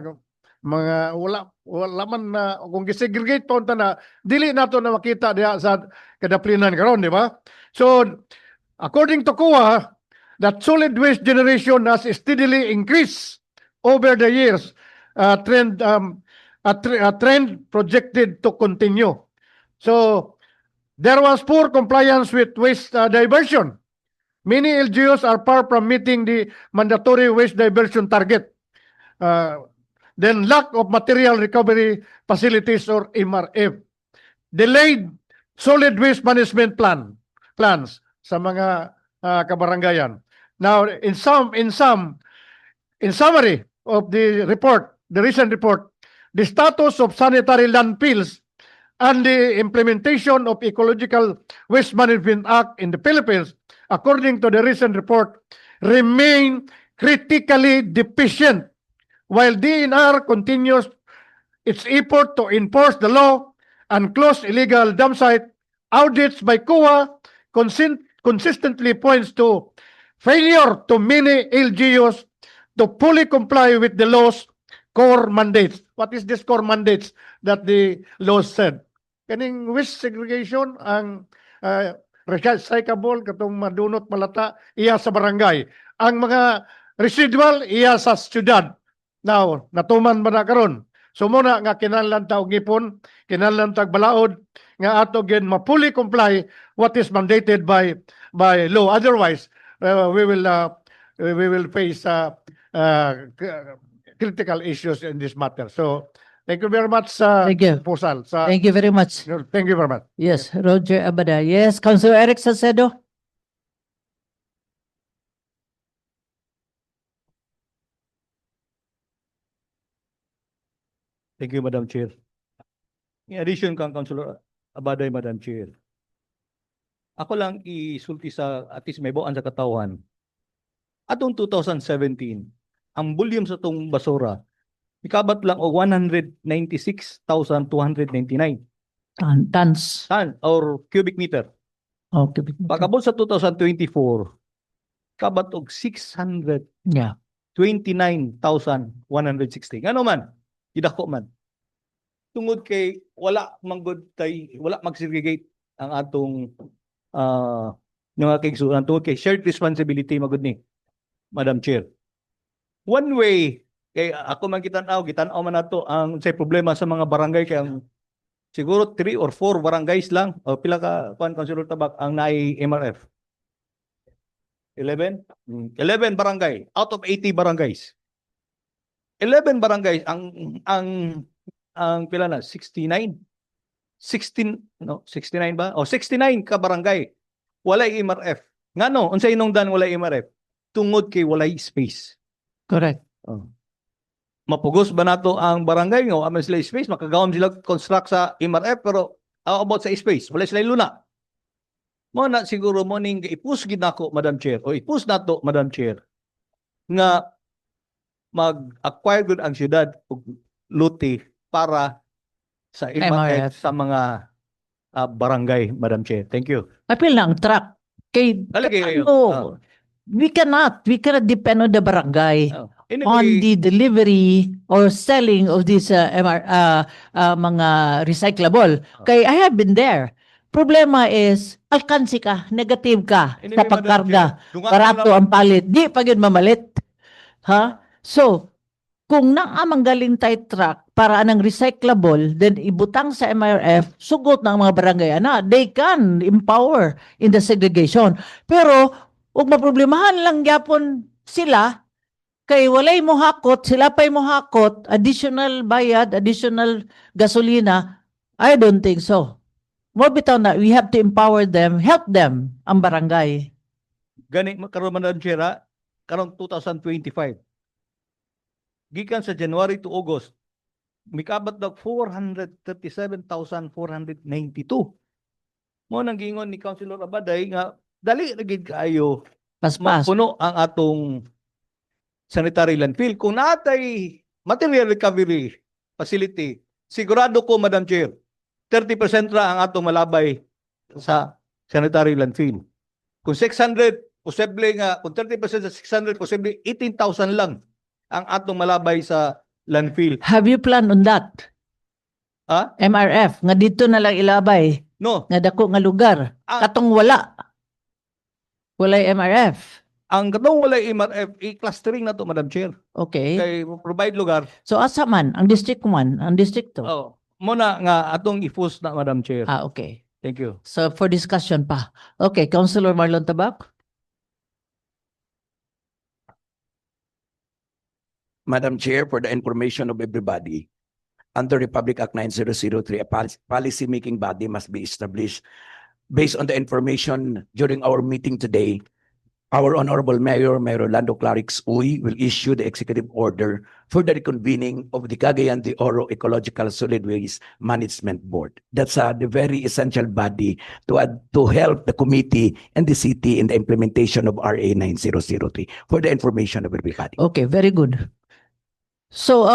mga wala man na kung gisegregate pa unta na dili nato na makita diha sa kadaplinan karon, di ba? So according to COA, that solid waste generation has steadily increased over the years, a trend projected to continue. So there was poor compliance with waste diversion. Many LGUs are far from meeting the mandatory waste diversion target. Then lack of material recovery facilities or MRF. Delayed solid waste management plans sa mga kabarangayan. Now, in summary of the report, the recent report, the status of sanitary landfills and the implementation of Ecological Waste Management Act in the Philippines, according to the recent report, remain critically deficient, while DNR continues its effort to enforce the law and close illegal dump site. Audits by COA consistently points to failure to many LGUs to fully comply with the law's core mandates. What is this core mandates that the law said? Kaning waste segregation, ang recyclable, katong madunot malata, iya sa barangay. Ang mga residual, iya sa syudad. Now, natuman ba na karon? So muna nga kinahanglan ta og ngipon, kinahanglan ta balaod nga ato gid ma-fully comply what is mandated by law. Otherwise, we will face critical issues in this matter. So thank you very much Thank you. proposal. Thank you very much. Thank you very much. Yes, Roger Abada. Yes, Councilor Eric Salcedo. Thank you, Madam Chair. In addition kang Councilor Abaday, Madam Chair, ako lang isulti sa at least may buwan sa katawan. Atong 2017, ang volume sa itong basura, ikabat lang o 196,299 Tons. ton or cubic meter. Okay. Pagkabot sa 2024, kabat og 629,160. Yeah. Ano man, idako man. Tungod kay wala manggod tay wala mag-segregate ang atong mga kaigsunan tungod kay shared responsibility magud ni Madam Chair. One way kay ako man gitan-aw man nato ang say problema sa mga barangay kay ang siguro 3 or 4 barangays lang o pila ka Councilor Tabak ang naay MRF. 11 barangay out of 80 barangays. 11 barangays ang pila na 69 69 ba? 69 ka barangay. Walay MRF. Ngano unsay hinungdan walay MRF? Tungod kay walay space. Correct. Mapugos ba nato ang barangay nga aman sila space makagawom sila construct sa MRF pero how about sa space? Wala sila luna. Mo na siguro mo ning ipus gid nako Madam Chair o ipus nato Madam Chair nga mag-acquire gud ang syudad og lote para sa MRF MRF. sa mga barangay, Madam Chair. Thank you. Apil na ang truck. Kay, Talagay kayo. ano, we cannot depend on the barangay Oh. on Anyway, the delivery or selling of these mga recyclable. Kay I have been there. Problema is, alkansi ka, negative ka anyway, sa Madam pagkarga. Chair, dungan ko Barato na- ang palit. Di pa yun mamalit. Ha? So, kung naamang galing tayo truck para anang recyclable, then ibutang sa MRF, sugot ng mga barangay ana, they can empower in the segregation. Pero, ug maproblemahan lang gyapon sila, kay walay mo hakot, sila pa'y mo hakot, additional bayad, additional gasolina, I don't think so. Mo bitaw na, we have to empower them, help them, ang barangay. gani karon Madam Chair, karon 2025. Gikan sa January to August, mikabat dag 437,492. Mo nang gingon ni Councilor Abaday nga dali na gid kaayo Paspas. mapuno ang atong sanitary landfill. Kung natay material recovery facility, sigurado ko Madam Chair, 30% ra ang atong malabay sa sanitary landfill. Kung 600, posible nga, kung 30% sa 600, posible 18,000 lang ang atong malabay sa landfill. Have you planned on that? Ha? MRF, nga dito na lang ilabay, No, nga dako nga lugar. Ah. Katong wala. Walay MRF. ang katong walay MRF, i-clustering na to Madam Chair. Okay. Kay provide lugar. So asa man, ang District 1, ang District 2. Oh, muna nga atong i-fuse na Madam Chair. Okay. Thank you. So for discussion pa. Okay, Councilor Marlon Tabak. Madam Chair, for the information of everybody, under Republic Act 9003, a policy-making body must be established. Based on the information during our meeting today, our Honorable Mayor Orlando Clarix Uy will issue the executive order for the reconvening of the Cagayan de Oro Ecological Solid Waste Management Board. That's the very essential body to help the committee and the city in the implementation of RA 9003, for the information of everybody. Okay, very good. So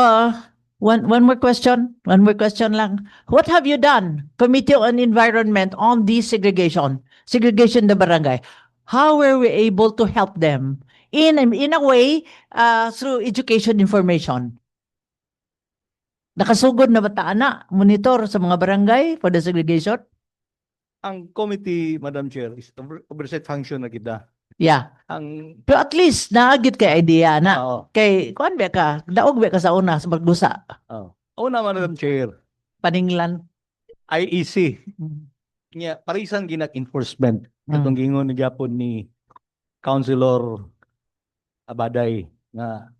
one more question. One more question lang. What have you done, Committee on Environment, on desegregation, segregation the barangay? How were we able to help them in a way through education information? Nakasugod na ba ta ana monitor sa mga barangay for the segregation? Ang committee, Madam Chair, is oversight function na kita. Yeah. Ang Pero at least naagit kay idea na. Oo. Kay kuan ba ka, daog ba ka sa una sa magdusa, Una, Madam Chair, paninglan. IEC. Nya parisan ginak enforcement. Katong gingon ni gyapon ni Councilor Abaday nga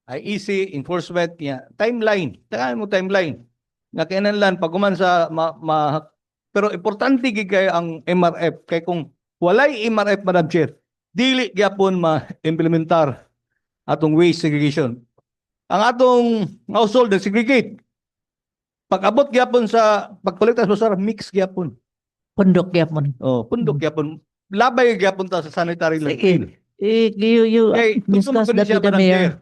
IEC enforcement niya timeline. Tagaan mo timeline. Nga kinahanglan paguman sa pero importante gid kay ang MRF kay kung walay MRF Madam Chair, dili gyapon ma-implementar atong waste segregation. Ang atong household segregate. Pag-abot gyapon sa pagkolekta sa basura, mix gyapon. Pundok yapon. Oh, pundok gyapon. Labay gyapon ta sa sanitary landfill. You Kay discuss tugtog that siya with the Madam mayor. Chair.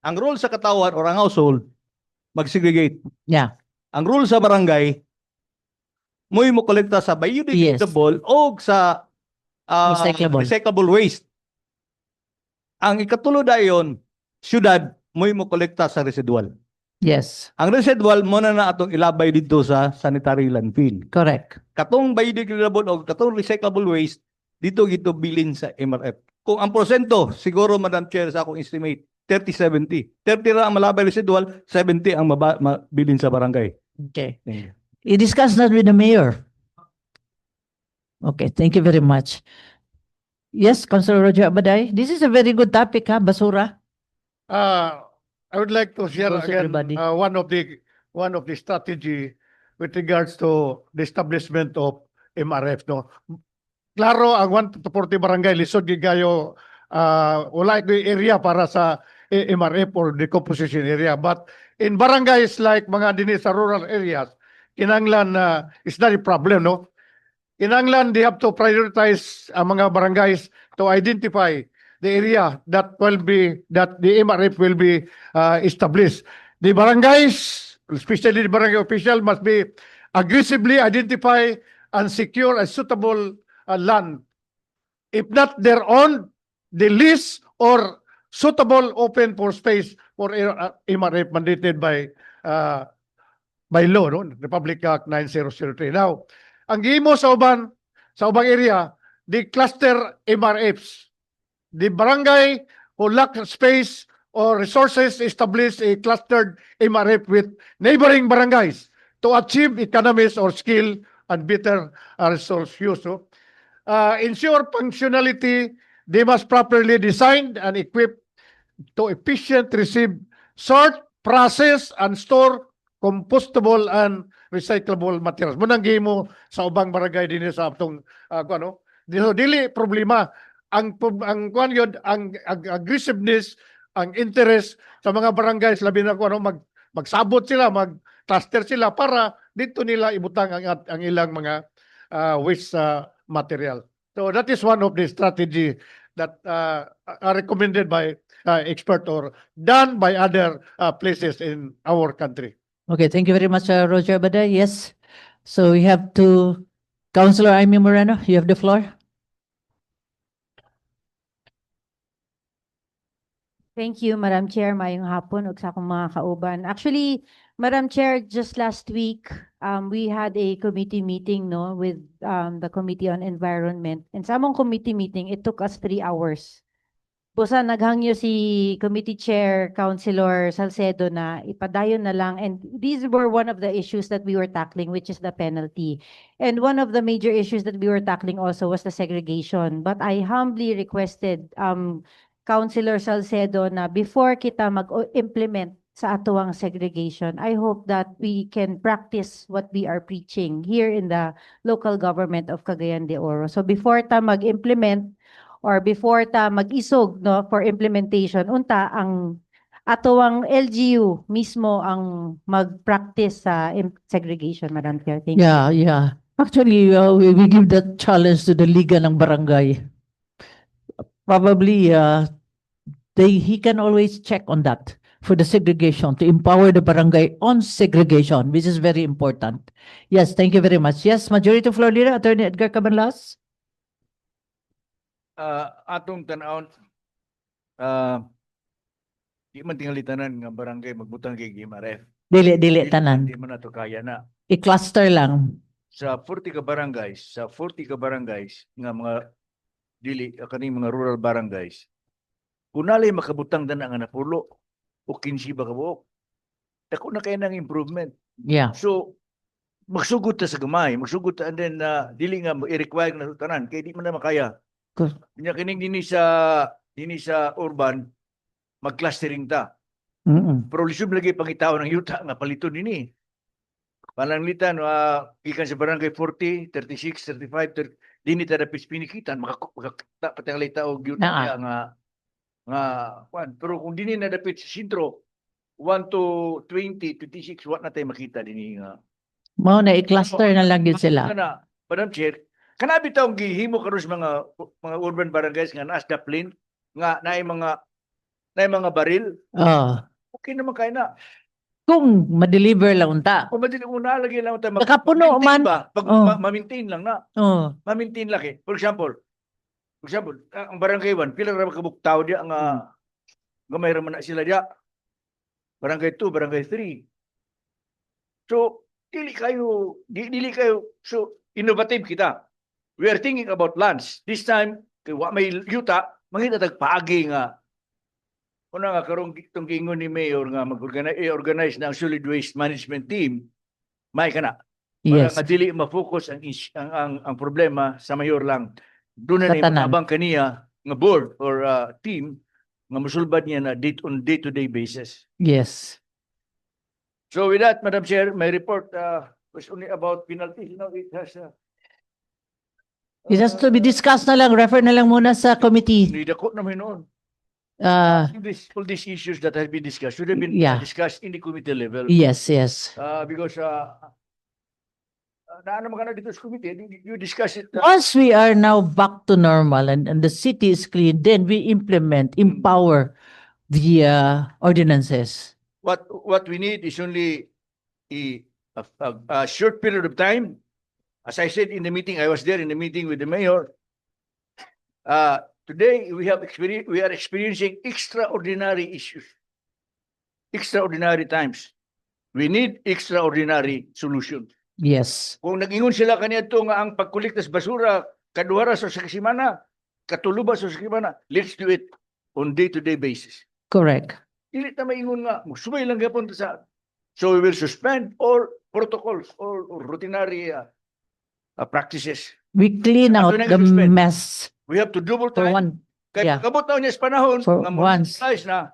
Ang rule sa katawan or ang household mag-segregate. Yeah. Ang rule sa barangay mo kolekta sa biodegradable o sa recyclable waste. Ang ikatulo dayon, syudad mo kolekta sa residual. Yes, Ang residual mo na atong ilabay dito sa sanitary landfill. correct. Katong biodegradable o katong recyclable waste, dito bilin sa MRF. Kung ang porsyento, siguro Madam Chair sa akong estimate, 30-70. 30 ra ang malabay residual, 70 ang mabilin sa barangay. Okay. Thank you. I-discuss that with the mayor. Okay, thank you very much. Yes, Councilor Roger Abaday. This is a very good topic, ha, basura. I would like to share Goes again everybody. one of the strategy with regards to the establishment of MRF, no. Klaro ang 1 to 40 barangay lisod gid kayo wala ko area para sa MRF or decomposition area, but in barangays like mga dinhi sa rural areas kinanglan is not a problem, no. Kinanglan they have to prioritize ang mga barangays to identify the area that the MRF will be established. The barangays, especially the barangay official, must be aggressively identify and secure a suitable land. If not their own, the lease or suitable open for space for MRF mandated by law, no? Republic Act 9003. Now, ang gihimo sa ubang area, the cluster MRFs. The barangay who lack space or resources establish a clustered MRF with neighboring barangays to achieve economies or skill and better resource use. So, ensure functionality, they must properly designed and equipped to efficient receive, sort, process, and store compostable and recyclable materials. Munang gihimo sa ubang barangay din sa atong dili problema ang kuan yun, ang aggressiveness, ang interest sa mga barangays labi na magsabot sila, mag-cluster sila para dito nila ibutang ang ilang mga waste material. So that is one of the strategy that are recommended by expert or done by other places in our country. Okay, thank you very much, Roger Baday. Yes. So we have to Councilor Amy Moreno, you have the floor. Thank you, Madam Chair. Mayong hapon ug sa akong mga kauban. Actually, Madam Chair, just last week, we had a committee meeting, no, with the Committee on Environment. And sa among committee meeting, it took us 3 hours. Busa naghangyo si Committee Chair, Councilor Salcedo na ipadayon na lang. And these were one of the issues that we were tackling, which is the penalty. And one of the major issues that we were tackling also was the segregation. But I humbly requested Councilor Salcedo na before kita mag-implement sa atuang segregation, I hope that we can practice what we are preaching here in the local government of Cagayan de Oro. So before ta mag-implement or before ta mag-isog, no, for implementation, unta ang atuang LGU mismo ang mag-practice sa segregation, Madam Chair. Thank you. Yeah. Actually, we give that challenge to the Liga ng Barangay. Probably, he can always check on that for the segregation, to empower the barangay on segregation, which is very important. Yes, thank you very much. Yes, Majority Floor Leader, Attorney Edgar Cabanlas. Atong tanawon, di man tingali tanan nga barangay magbutang kay MRF. Dili tanan. Di man nato kaya na. I-cluster lang. Sa 40 ka barangays nga mga dili kani mga rural barangays, kunalay makabutang dana nga napulo o 15 ba ka buok, dako na kay nang improvement. Yeah. So magsugod ta sa gamay, and then dili nga i-require na tanan kay di man na makaya. Good. Nya kining dinhi sa urban mag-clustering ta. Pero lisod lagi pangitaw ng yuta nga paliton dinhi. Pananglitan gikan sa barangay 40, 36, 35, 30, dini ta dapit pinikitan makakita patay ta og yuta nga kwan. Pero kung dini na dapit sa sentro 1 to 20, 26 wa na tay makita dinhi nga. Mao na i-cluster na lang din sila. Madam Chair, kana bitaw gihimo karon sa mga urban barangays nga naas daplin nga naay mga baril. Okay naman kay na. Kung ma-deliver lang unta. Kung una lagi lang tayo Nakapuno man. Ma-maintain lang na. Ma-maintain lagi. For example, ang barangay 1, pila ra kabuktaw dia nga gamay ra man na sila dia. Barangay 2, barangay 3. So, dili kayo so innovative kita. We are thinking about lands. This time, kay wa may yuta, mangita tagpaagi nga una nga karong itong gingon ni Mayor nga mag-organize ng solid waste management team, may kana. Para Yes. nga dili ma-focus ang problema sa mayor lang. Doon na Sa tanan. abang kaniya nga board or team nga musulbad niya na on day-to-day basis. Yes. So with that, Madam Chair, my report was only about penalties. Now it has It has to be discussed na lang, refer na lang muna sa committee. need a court naman noon. Uh, All these issues that have been discussed should have been Yeah. discussed in the committee level. yes, yes. Because naano mga na dito sa committee, you discuss it. Once we are now back to normal and the city is clean, then we implement, empower the ordinances. What we need is only a short period of time. As I said in the meeting, I was there in the meeting with the mayor. Today we are experiencing extraordinary issues, extraordinary times. We need extraordinary solutions. Yes, Kung nag-ingon sila kaniadto nga ang pagkolekta sa basura kaduhara sa semana, katuluba sa semana, let's do it on day-to-day basis. correct. Dili ta maingon nga musubay lang gyapon ta sa. So we will suspend all protocols or routinary practices. We clean out Ito na the suspend. mess We have to double for time. one. Kaya yeah. pagabot na niya sa panahon For nga once. monetize na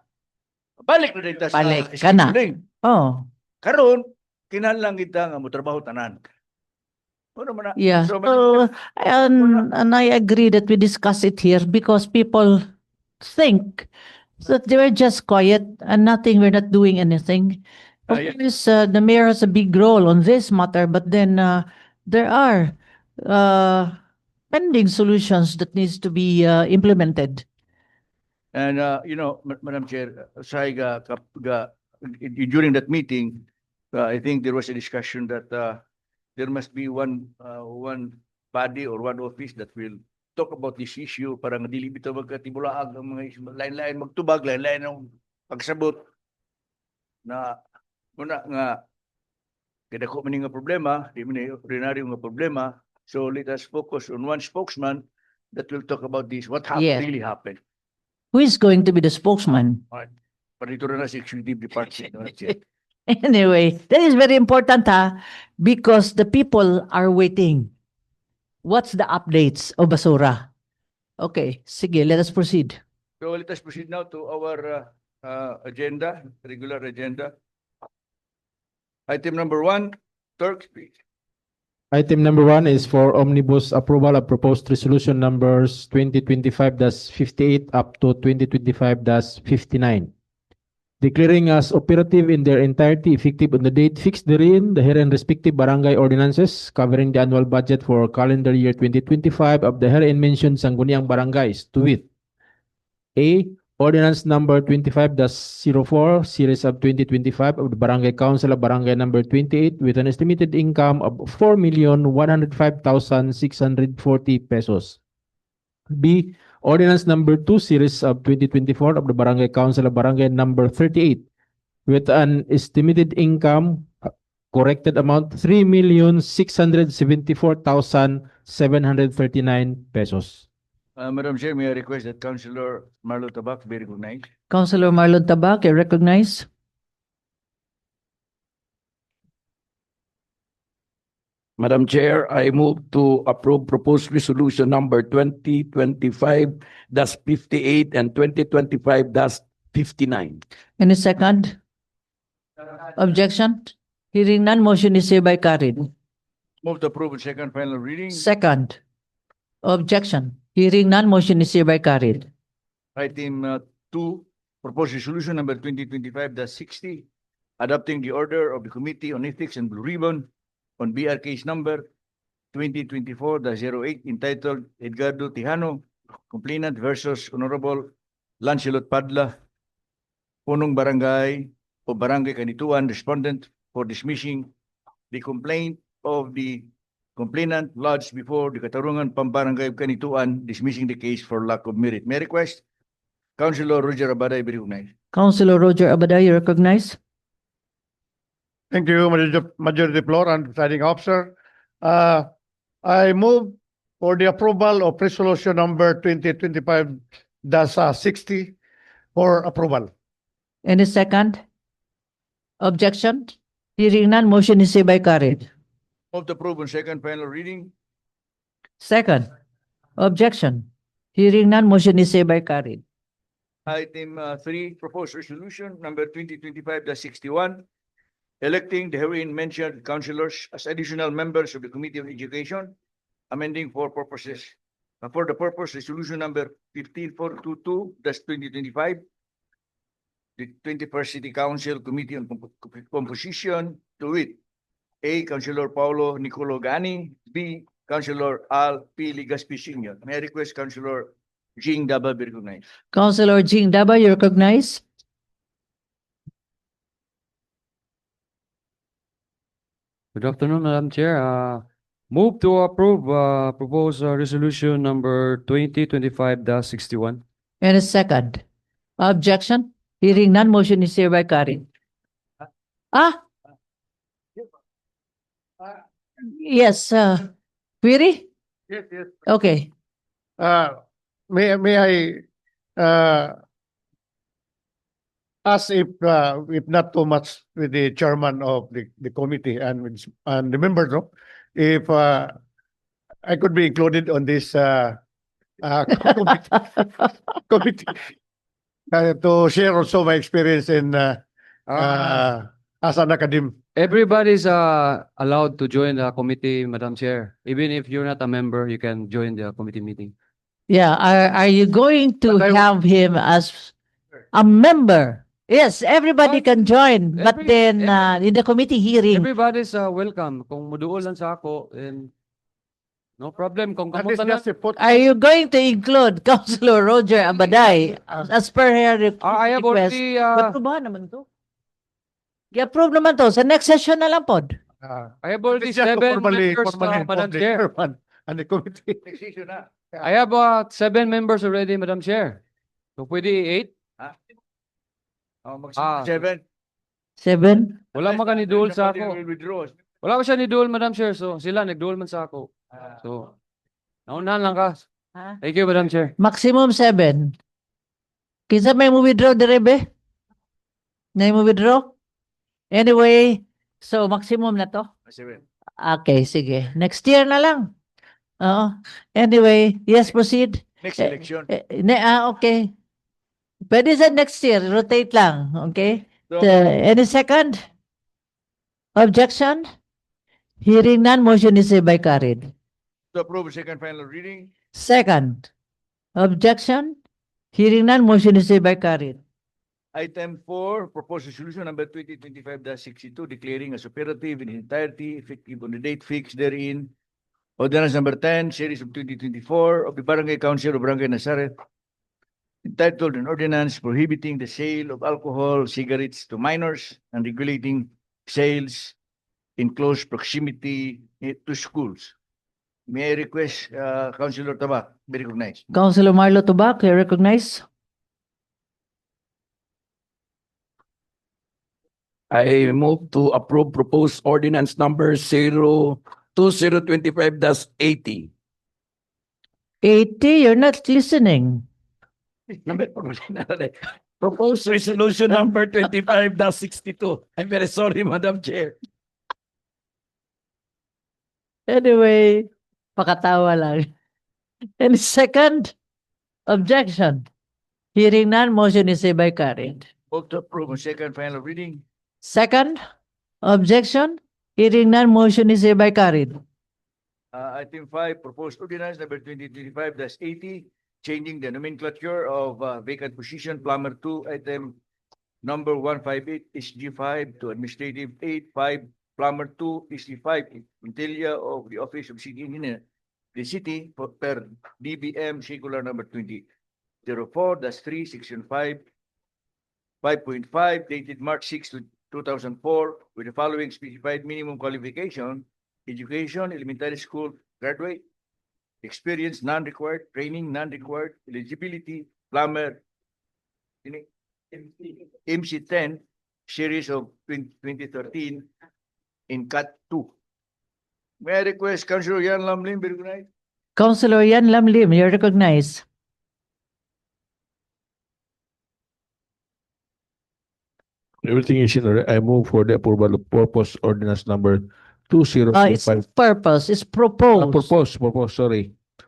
balik na dito sa Balik ka na. scheduling. Oh, Karon kinahanglan kita nga motrabaho tanan. Ano man na? yeah. So, So, and I agree that we discuss it here because people think that they were just quiet and nothing, we're not doing anything. Of Yeah. course, the mayor has a big role on this matter, but then there are pending solutions that needs to be implemented. And Madam Chair, during that meeting, I think there was a discussion that there must be one body or one office that will talk about this issue para nga dili bitaw magkatibulaag ang mga lain-lain magtubag, lain-lain ang pagsabot na muna nga kadako man nga problema, di man ordinaryo nga problema. So let us focus on one spokesman that will talk about this, what Yeah. really happened. Who is going to be the spokesman? Parito na sa executive department. Madam Chair. Anyway, that is very important, because the people are waiting. What's the updates of basura? Okay, sige, let us proceed. So let us proceed now to our agenda, regular agenda. Item number 1, Turk speech. Item number 1 is for omnibus approval of proposed resolution numbers 2025-58 up to 2025-59. Declaring as operative in their entirety effective on the date fixed therein, the herein respective barangay ordinances covering the annual budget for calendar year 2025 of the herein mentioned Sangguniang barangays, to wit: A. Ordinance number 25-04, series of 2025 of the Barangay Council of Barangay number 28 with an estimated income of 4,105,640 pesos. B. Ordinance number 2, series of 2024 of the Barangay Council of Barangay number 38 with an estimated income corrected amount 3,674,739 pesos. Madam Chair, may I request that Councilor Marlo Tabak be recognized? Councilor Marlon Tabak, I recognize. Madam Chair, I move to approve proposed resolution number 2025-58 and 2025-59. Any second? Objection? Hearing none, motion is hereby carried. Move to approve on second final reading. Second. Objection. Hearing none, motion is hereby carried. Item 2, proposed resolution number 2025-60, adopting the order of the Committee on Ethics and Blue Ribbon on BR case number 2024-08 entitled Edgardo Tijano, complainant versus Honorable Lancelot Padla, Punong Barangay o Barangay Kanituan, respondent for dismissing the complaint of the complainant lodged before the Katarungan Pambarangay of Kanituan, dismissing the case for lack of merit. May I request Councilor Roger Abaday be recognized. Councilor Roger Abaday, you recognize? Thank you, Majority Floor and Presiding Officer. I move for the approval of resolution number 2025-60 for approval. Any second? Objection? Hearing none, motion is hereby carried. Move to approve on second final reading. Second. Objection? Hearing none, motion is hereby carried. Item 3, proposed resolution number 2025-61, electing the herein mentioned councilors as additional members of the Committee on Education, amending for purposes, for the purpose resolution number 15422-2025, the 21st City Council Committee on Composition, to wit, A. Councilor Paulo Nicolo Gani, B. Councilor Al P. Ligaspi Sr. May I request Councilor Jing Daba be recognized. Councilor Jing Daba, you recognize? Good afternoon, Madam Chair. Move to approve proposed resolution number 2025-61. And a second. Objection? Hearing none, motion is hereby carried. Ah? Yes, query? Yes, yes. Okay. May I ask if not too much with the chairman of the committee and the members, no? If I could be included on this committee to share also my experience in as an academic. Everybody's allowed to join the committee, Madam Chair. Even if you're not a member, you can join the committee meeting. Yeah, are you going to But I- have him as a member? Yes, everybody can join, but then in the committee hearing, Everybody's welcome. Kung muduol lang sa ako, and no problem. Kung That is kamusta lang. just a put. are you going to include Councilor Roger Abaday as per her I have request? already Ba't ba naman to? I-approve naman to. Sa next session na lang pod. I have already It's just to 7 formally members, inform Madam the Chair. chairman and the committee. Next issue na. I have 7 members already, Madam Chair. So pwede 8? Ah. 7. 7? Wala man ka ni duol sa Somebody ako. will withdraw. Wala ko siya ni duol, Madam Chair. So sila nagduol man sa ako. So naunahan lang ka. Ha? Thank you, Madam Chair. Maximum 7. Kinsa may mo withdraw direbe? May mo withdraw? Anyway, so maximum na to. 7. Okay, sige. Next year na lang. Oo. Anyway, yes, proceed. Next election. Okay. Pwede sa next year, rotate lang. Okay? So, Any second? Objection? Hearing none, motion is hereby carried. to approve second final reading. Second. Objection? Hearing none, motion is hereby carried. Item 4, proposed resolution number 2025-62, declaring as operative in entirety, effective on the date fixed therein. Ordinance number 10, series of 2024 of the Barangay Council of Barangay Nazareth, entitled an ordinance prohibiting the sale of alcohol, cigarettes to minors and regulating sales in close proximity to schools. May I request Councilor Tabak be recognized? Councilor Marlo Tobac, you recognize? I move to approve proposed ordinance number 2025-80. 80, you're not listening. Proposed resolution number 25-62. I'm very sorry, Madam Chair. Anyway, pakatawa lang. Any second? Objection? Hearing none, motion is hereby carried. Vote to approve on second final reading. Second? Objection? Hearing none, motion is hereby carried. Item 5, proposed ordinance number 2025-80, changing the nomenclature of vacant position plumber 2, item number 158 SG5 to administrative 85 plumber 2 SG5, Intelia of the Office of City Engineer, the city per DBM circular number 2004-3 section 5.5 dated March 6 2004 with the following specified minimum qualification: education, elementary school graduate, experience non-required, training non-required, eligibility, plumber, MC10, series of 2013 in cut 2. May I request Councilor Yan Lamlim be recognized? Councilor Yan Lamlim, you recognize. Everything is in order. I move for the approval of purpose ordinance number It's 2025. purpose, it's proposed.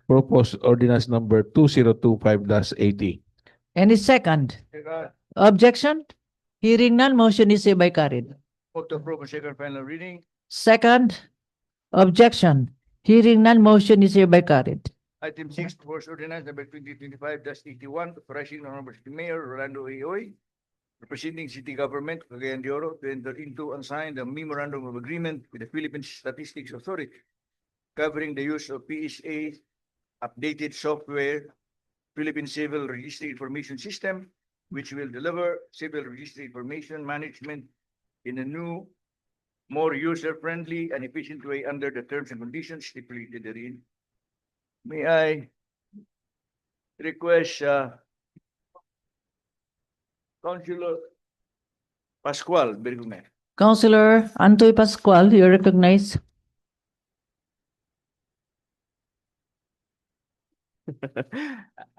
Proposed ordinance number 2025-80. Any second? Second. Objection? Hearing none, motion is hereby carried. Move to approve on second final reading. Second? Objection? Hearing none, motion is hereby carried. Item 6, proposed ordinance number 2025-81, authorizing the Honorable City Mayor Rolando Aoy, representing city government Cagayan de Oro, to enter into and sign the memorandum of agreement with the Philippine Statistics Authority covering the use of PSA updated software, Philippine Civil Registry Information System, which will deliver civil registry information management in a new, more user-friendly and efficient way under the terms and conditions stipulated therein. May I request Councilor Pascual Bergumé. Councilor Antoy Pascual, you recognize.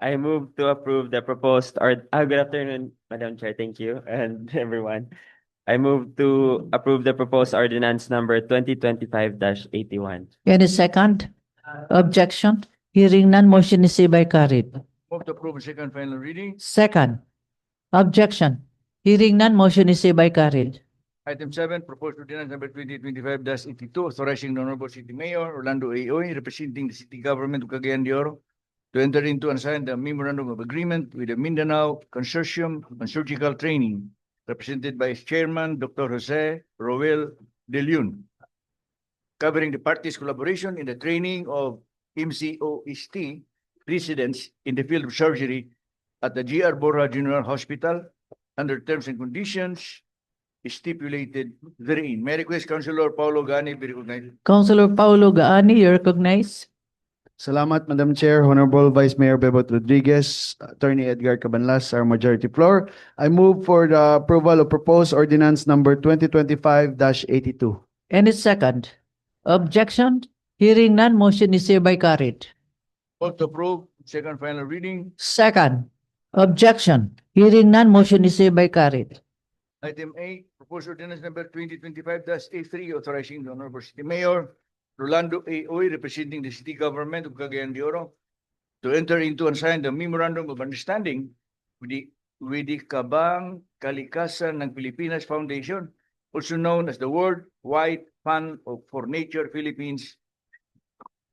I move to approve the proposed good afternoon, Madam Chair, thank you, and everyone. I move to approve the proposed ordinance number 2025-81. Any second? Objection? Hearing none, motion is hereby carried. Move to approve on second final reading. Second? Objection? Hearing none, motion is hereby carried. Item 7, proposed ordinance number 2025-82, authorizing the Honorable City Mayor Orlando Aoy, representing the city government of Cagayan de Oro, to enter into and sign the memorandum of agreement with the Mindanao Consortium on Surgical Training, represented by its chairman, Dr. Jose Roel De Leon, covering the parties' collaboration in the training of MCOST residents in the field of surgery at the G.R. Borja General Hospital under terms and conditions stipulated therein. May I request Councilor Paulo Gani be recognized. Councilor Paulo Gaani, you recognize. Salamat, Madam Chair, Honorable Vice Mayor Bebot Rodriguez, Attorney Edgar Cabanlas, our majority floor. I move for the approval of proposed ordinance number 2025-82. Any second? Objection? Hearing none, motion is hereby carried. Vote to approve, second final reading. Second? Objection? Hearing none, motion is hereby carried. Item 8, proposed ordinance number 2025-A3, authorizing the Honorable City Mayor Rolando Aoy, representing the city government of Cagayan de Oro, to enter into and sign the memorandum of understanding with the Kabang Kalikasan ng Pilipinas Foundation, also known as the World Wide Fund for Nature Philippines,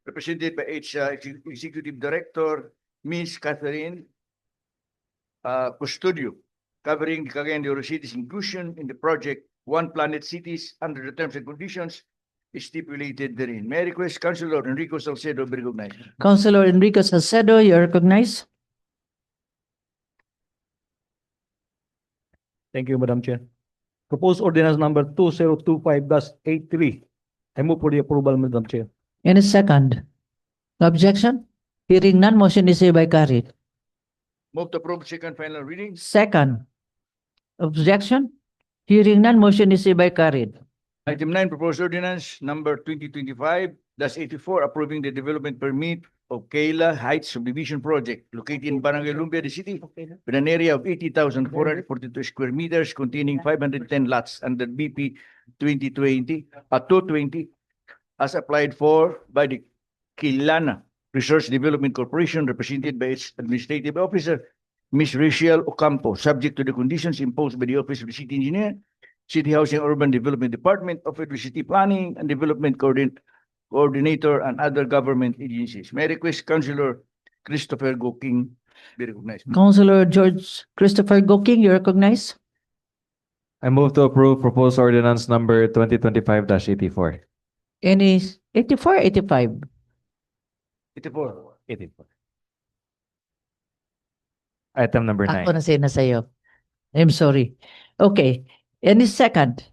represented by its Executive Director, Ms. Catherine Custodio, covering the Cagayan de Oro city's inclusion in the project One Planet Cities under the terms and conditions stipulated therein. May I request Councilor Enrico Salcedo be recognized. Councilor Enrico Salcedo, you recognize. Thank you, Madam Chair. Proposed ordinance number 2025-83. I move for the approval, Madam Chair. Any second? Objection? Hearing none, motion is hereby carried. Move to approve second final reading. Second? Objection? Hearing none, motion is hereby carried. Item 9, proposed ordinance number 2025-84, approving the development permit of Kayla Heights Subdivision Project located in Barangay Lumbia, the city, with an area of 80,442 square meters containing 510 lots under BP 220, as applied for by the Kilana Resource Development Corporation, represented by its administrative officer, Ms. Rachel Ocampo, subject to the conditions imposed by the Office of the City Engineer, City Housing and Urban Development Department, Office of City Planning and Development Coordinator, and other government agencies. May I request Councilor Christopher Goking be recognized. Councilor George Christopher Goking, you recognize. I move to approve proposed ordinance number 2025-84. Any 84, 85? 84. 84. Item number 9. Ako na sa'yo. I'm sorry. Okay. Any second?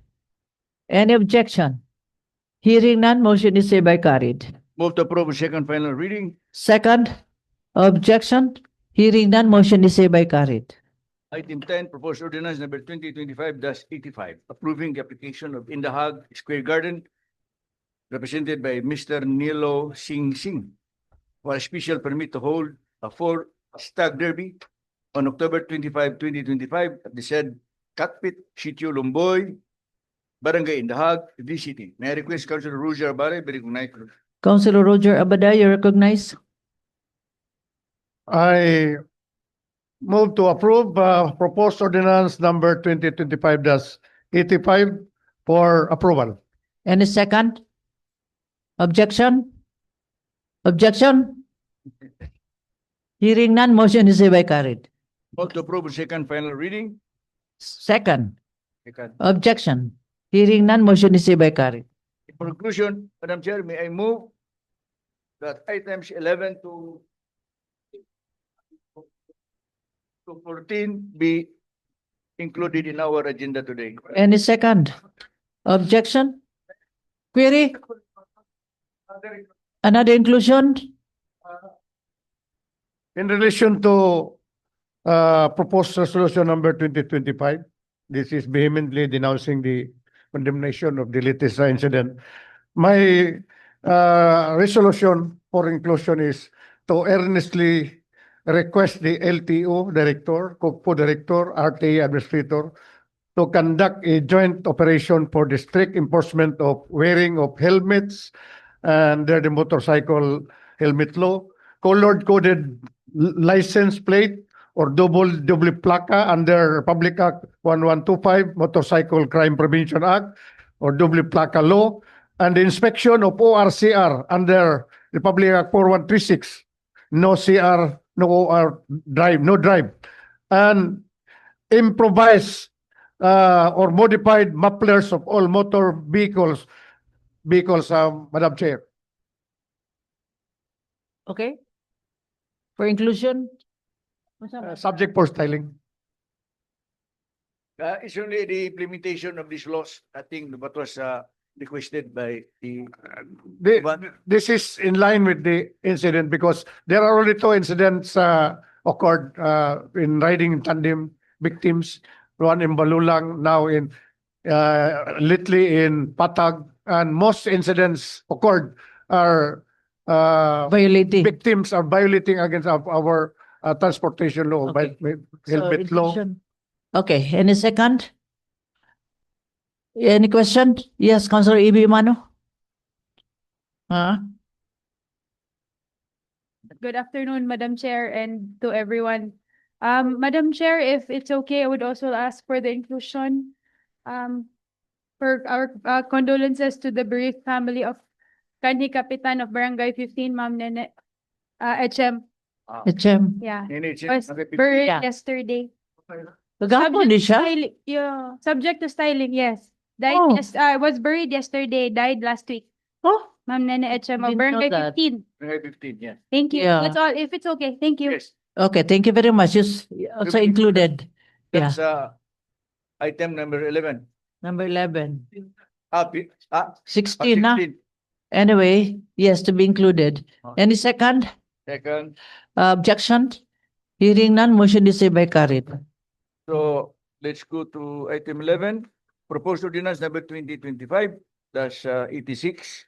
Any objection? Hearing none, motion is hereby carried. Move to approve second final reading. Second? Objection? Hearing none, motion is hereby carried. Item 10, proposed ordinance number 2025-85, approving the application of Indahag Square Garden, represented by Mr. Nilo Singh Singh, for a special permit to hold a 4 stag derby on October 25, 2025 at the said Cockpit, Sitio Lumboy, Barangay Indahag, VCT. May I request Councilor Roger Abare be recognized. Councilor Roger Abada, you recognize. I Move to approve proposed ordinance number 2025-85 for approval. Any second? Objection? Objection? Hearing none, motion is hereby carried. Move to approve second final reading. Second, Second. objection. Hearing none, motion is hereby carried. In conclusion, Madam Chair, may I move that items 11 to 14 be included in our agenda today. Any second? Objection? Query? Another inclusion? In relation to proposed resolution number 2025, this is vehemently denouncing the condemnation of the latest incident. My resolution for inclusion is to earnestly request the LTO director, co-director, RTA administrator to conduct a joint operation for the strict enforcement of wearing of helmets under the motorcycle helmet law, colored-coded license plate or double placa under Republic Act 1125, Motorcycle Crime Prevention Act, or double placa law, and the inspection of ORCR under Republic Act 4136, no CR, no OR drive, no drive, and improvise or modified mufflers of all motor vehicles, Madam Chair. Okay? For inclusion? Subject for styling. It's only the implementation of these laws, I think, what was requested by the This is in line with the incident because there are only two incidents occurred in riding in tandem victims, one in Balulang, now in lately in Patag, and most incidents occurred are Violating. victims are violating against our transportation law, Okay. by So, helmet law. inclusion. Okay, any second? Any question? Yes, Councilor Ibi Mano? Good afternoon, Madam Chair, and to everyone. Madam Chair, if it's okay, I would also ask for the inclusion for our condolences to the bereaved family of Kanhi Kapitan of Barangay 15, Ma'am Nene HM. HM. Yeah, NHM, was okay, buried Yeah. yesterday. Kagapon din siya? Yeah, subject to styling, yes. Died Oh. was buried yesterday, died last week. Oh, Ma'am Nene HM of Didn't know Barangay that. 15. Barangay 15, yes. Thank you. Yeah. That's all. If it's okay, thank you. Yes, okay, thank you very much. Just also included. Yeah, that's item number 11. number 11. 16. 16 na? Anyway, yes, to be included. Any second? Second. Objection? Hearing none, motion is hereby carried. So let's go to item 11, proposed ordinance number 2025-86,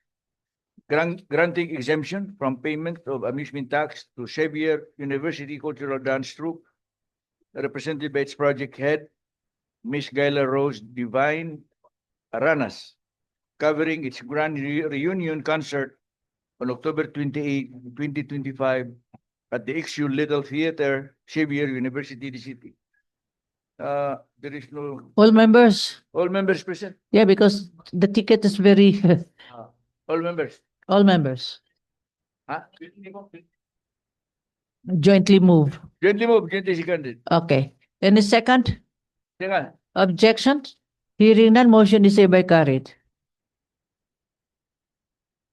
granting exemption from payment of amusement tax to Xavier University Cultural Dance Troupe, represented by its project head, Miss Gaila Rose Divine Aranas, covering its grand reunion concert on October 28, 2025 at the XU Little Theater, Xavier University City. There is no, All members? all members present, Yeah, because the ticket is very, all members. all members. Huh? Jointly move. Gently move, gently seconded. Okay. Any second? Second, Objection? Hearing none, motion is hereby carried.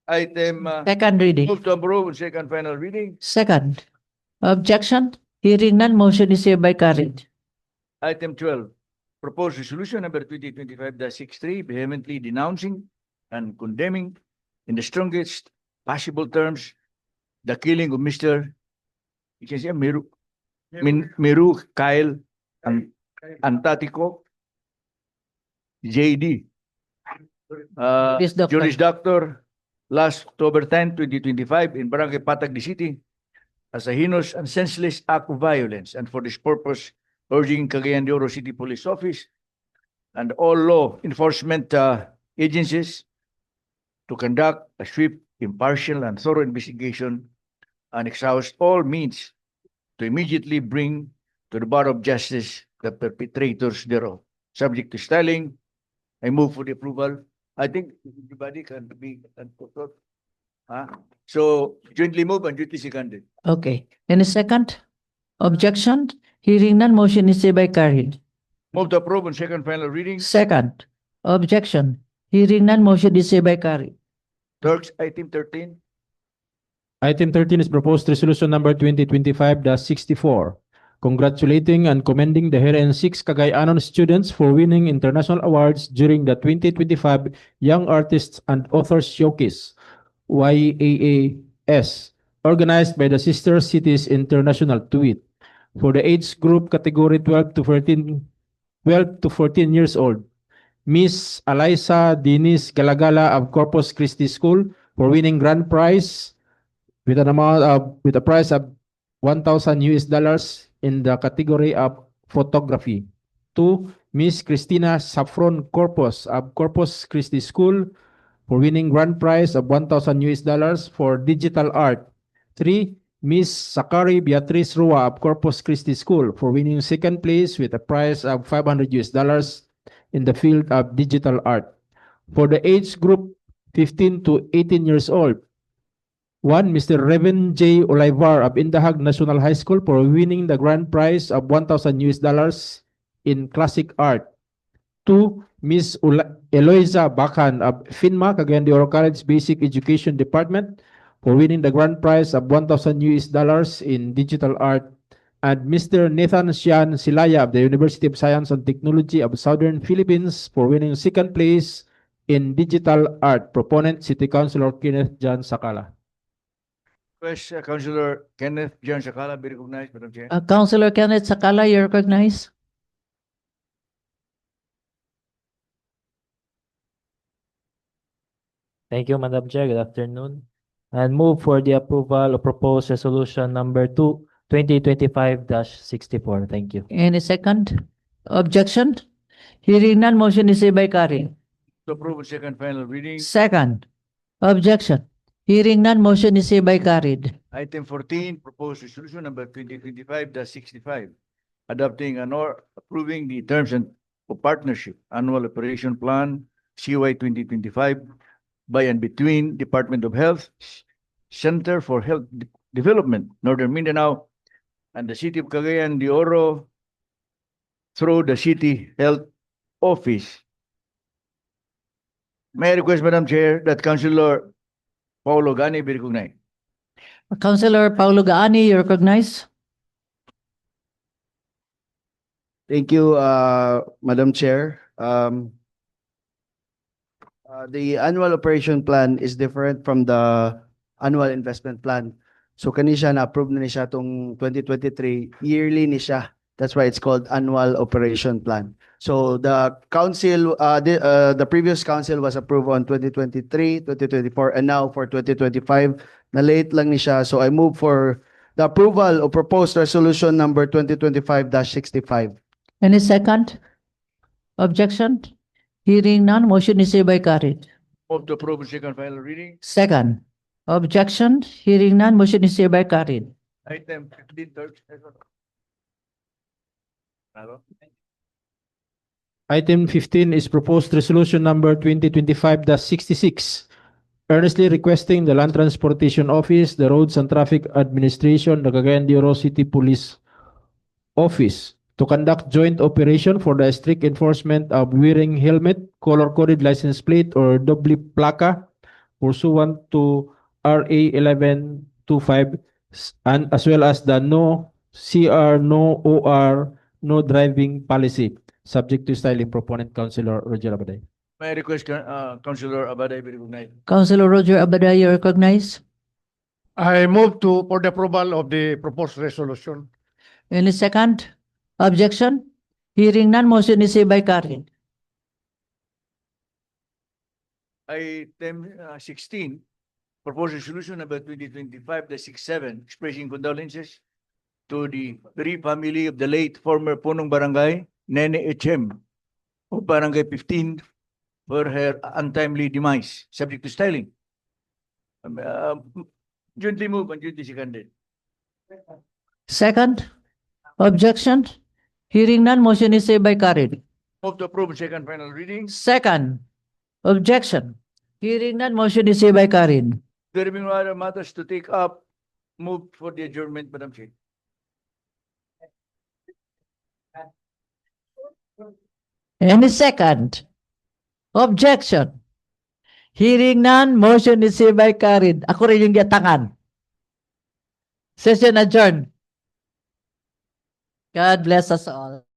item, Second reading. move to approve on second final reading. Second. Objection? Hearing none, motion is hereby carried. Item 12, proposed resolution number 2025-63, vehemently denouncing and condemning in the strongest possible terms the killing of Mr. You can say Meru Kyle Antatico, JD, Juris Doctor. Juris Doctor, last October 10, 2025 in Barangay Patag City as a heinous and senseless act of violence, and for this purpose urging Cagayan de Oro City Police Office and all law enforcement agencies to conduct a swift, impartial, and thorough investigation and exhaust all means to immediately bring to the bar of justice, the perpetrators thereof. Subject to styling, I move for the approval. I think everybody can be, so jointly move and jointly seconded. Okay. Any second? Objection? Hearing none, motion is hereby carried. Move to approve on second final reading. Second. Objection? Hearing none, motion is hereby carried. Turks, item 13. Item 13 is proposed resolution number 2025-64, congratulating and commending the herein six Cagayanon students for winning international awards during the 2025 Young Artists and Authors Showcase, YAAS, organized by the Sister Cities International TUIT, for the age group category 12 to 14 years old. Miss Alyssa Denise Galagala of Corpus Christi School for winning grand prize with a prize of $1,000 in the category of photography. 2. Miss Christina Saffron Corpus of Corpus Christi School for winning grand prize of $1,000 for digital art. 3. Miss Sakari Beatriz Rua of Corpus Christi School for winning second place with a prize of $500 in the field of digital art. For the age group 15 to 18 years old, 1. Mr. Reven J. Olivar of Indahag National High School for winning the grand prize of $1,000 in classic art. 2. Miss Eloisa Bacan of FINMA, Cagayan de Oro College Basic Education Department for winning the grand prize of $1,000 in digital art. And Mr. Nathan Sian Silaya of the University of Science and Technology of Southern Philippines for winning second place in digital art. Proponent, City Councilor Kenneth John Sakala. Request Councilor Kenneth John Sakala be recognized, Madam Chair. Councilor Kenneth Sakala, you recognize. Thank you, Madam Chair. Good afternoon. And move for the approval of proposed resolution number 2025-64. Thank you. Any second? Objection? Hearing none, motion is hereby carried. To approve on second final reading. Second. Objection? Hearing none, motion is hereby carried. Item 14, proposed resolution number 2025-65, adopting or approving the terms and of partnership annual operation plan CY 2025 by and between Department of Health, Center for Health Development, Northern Mindanao, and the City of Cagayan de Oro through the City Health Office. May I request, Madam Chair, that Councilor Paulo Gani be recognized. Councilor Paulo Gaani, you recognize. Thank you, Madam Chair. The annual operation plan is different from the annual investment plan. So kani siya na-approve na ni siya tong 2023, yearly ni siya. That's why it's called annual operation plan. So the council, the previous council was approved on 2023, 2024, and now for 2025, na late lang ni siya. So I move for the approval of proposed resolution number 2025-65. Any second? Objection? Hearing none, motion is hereby carried. Move to approve on second final reading. Second. Objection? Hearing none, motion is hereby carried. Item 15, Turks. Item 15 is proposed resolution number 2025-66, earnestly requesting the Land Transportation Office, the Roads and Traffic Administration, the Cagayan de Oro City Police Office to conduct joint operation for the strict enforcement of wearing helmet, color-coded license plate, or doble placa pursuant to RA 1125, and as well as the no CR, no OR, no driving policy, subject to styling. Proponent, Councilor Roger Abaday. May I request Councilor Abaday be recognized. Councilor Roger Abaday, you recognize. I move for the approval of the proposed resolution. Any second? Objection? Hearing none, motion is hereby carried. Item 16, proposed resolution number 2025-67, expressing condolences to the bereaved family of the late former Punong Barangay, Nene HM, of Barangay 15, for her untimely demise, subject to styling. Jointly move and jointly seconded. Second? Objection? Hearing none, motion is hereby carried. Move to approve second final reading. Second, objection. Hearing none, motion is hereby carried. There being no other matters to take up, move for the adjournment, Madam Chair. Any second? Objection? Hearing none, motion is hereby carried. Ako rin yung giatangan. Session adjourned. God bless us all.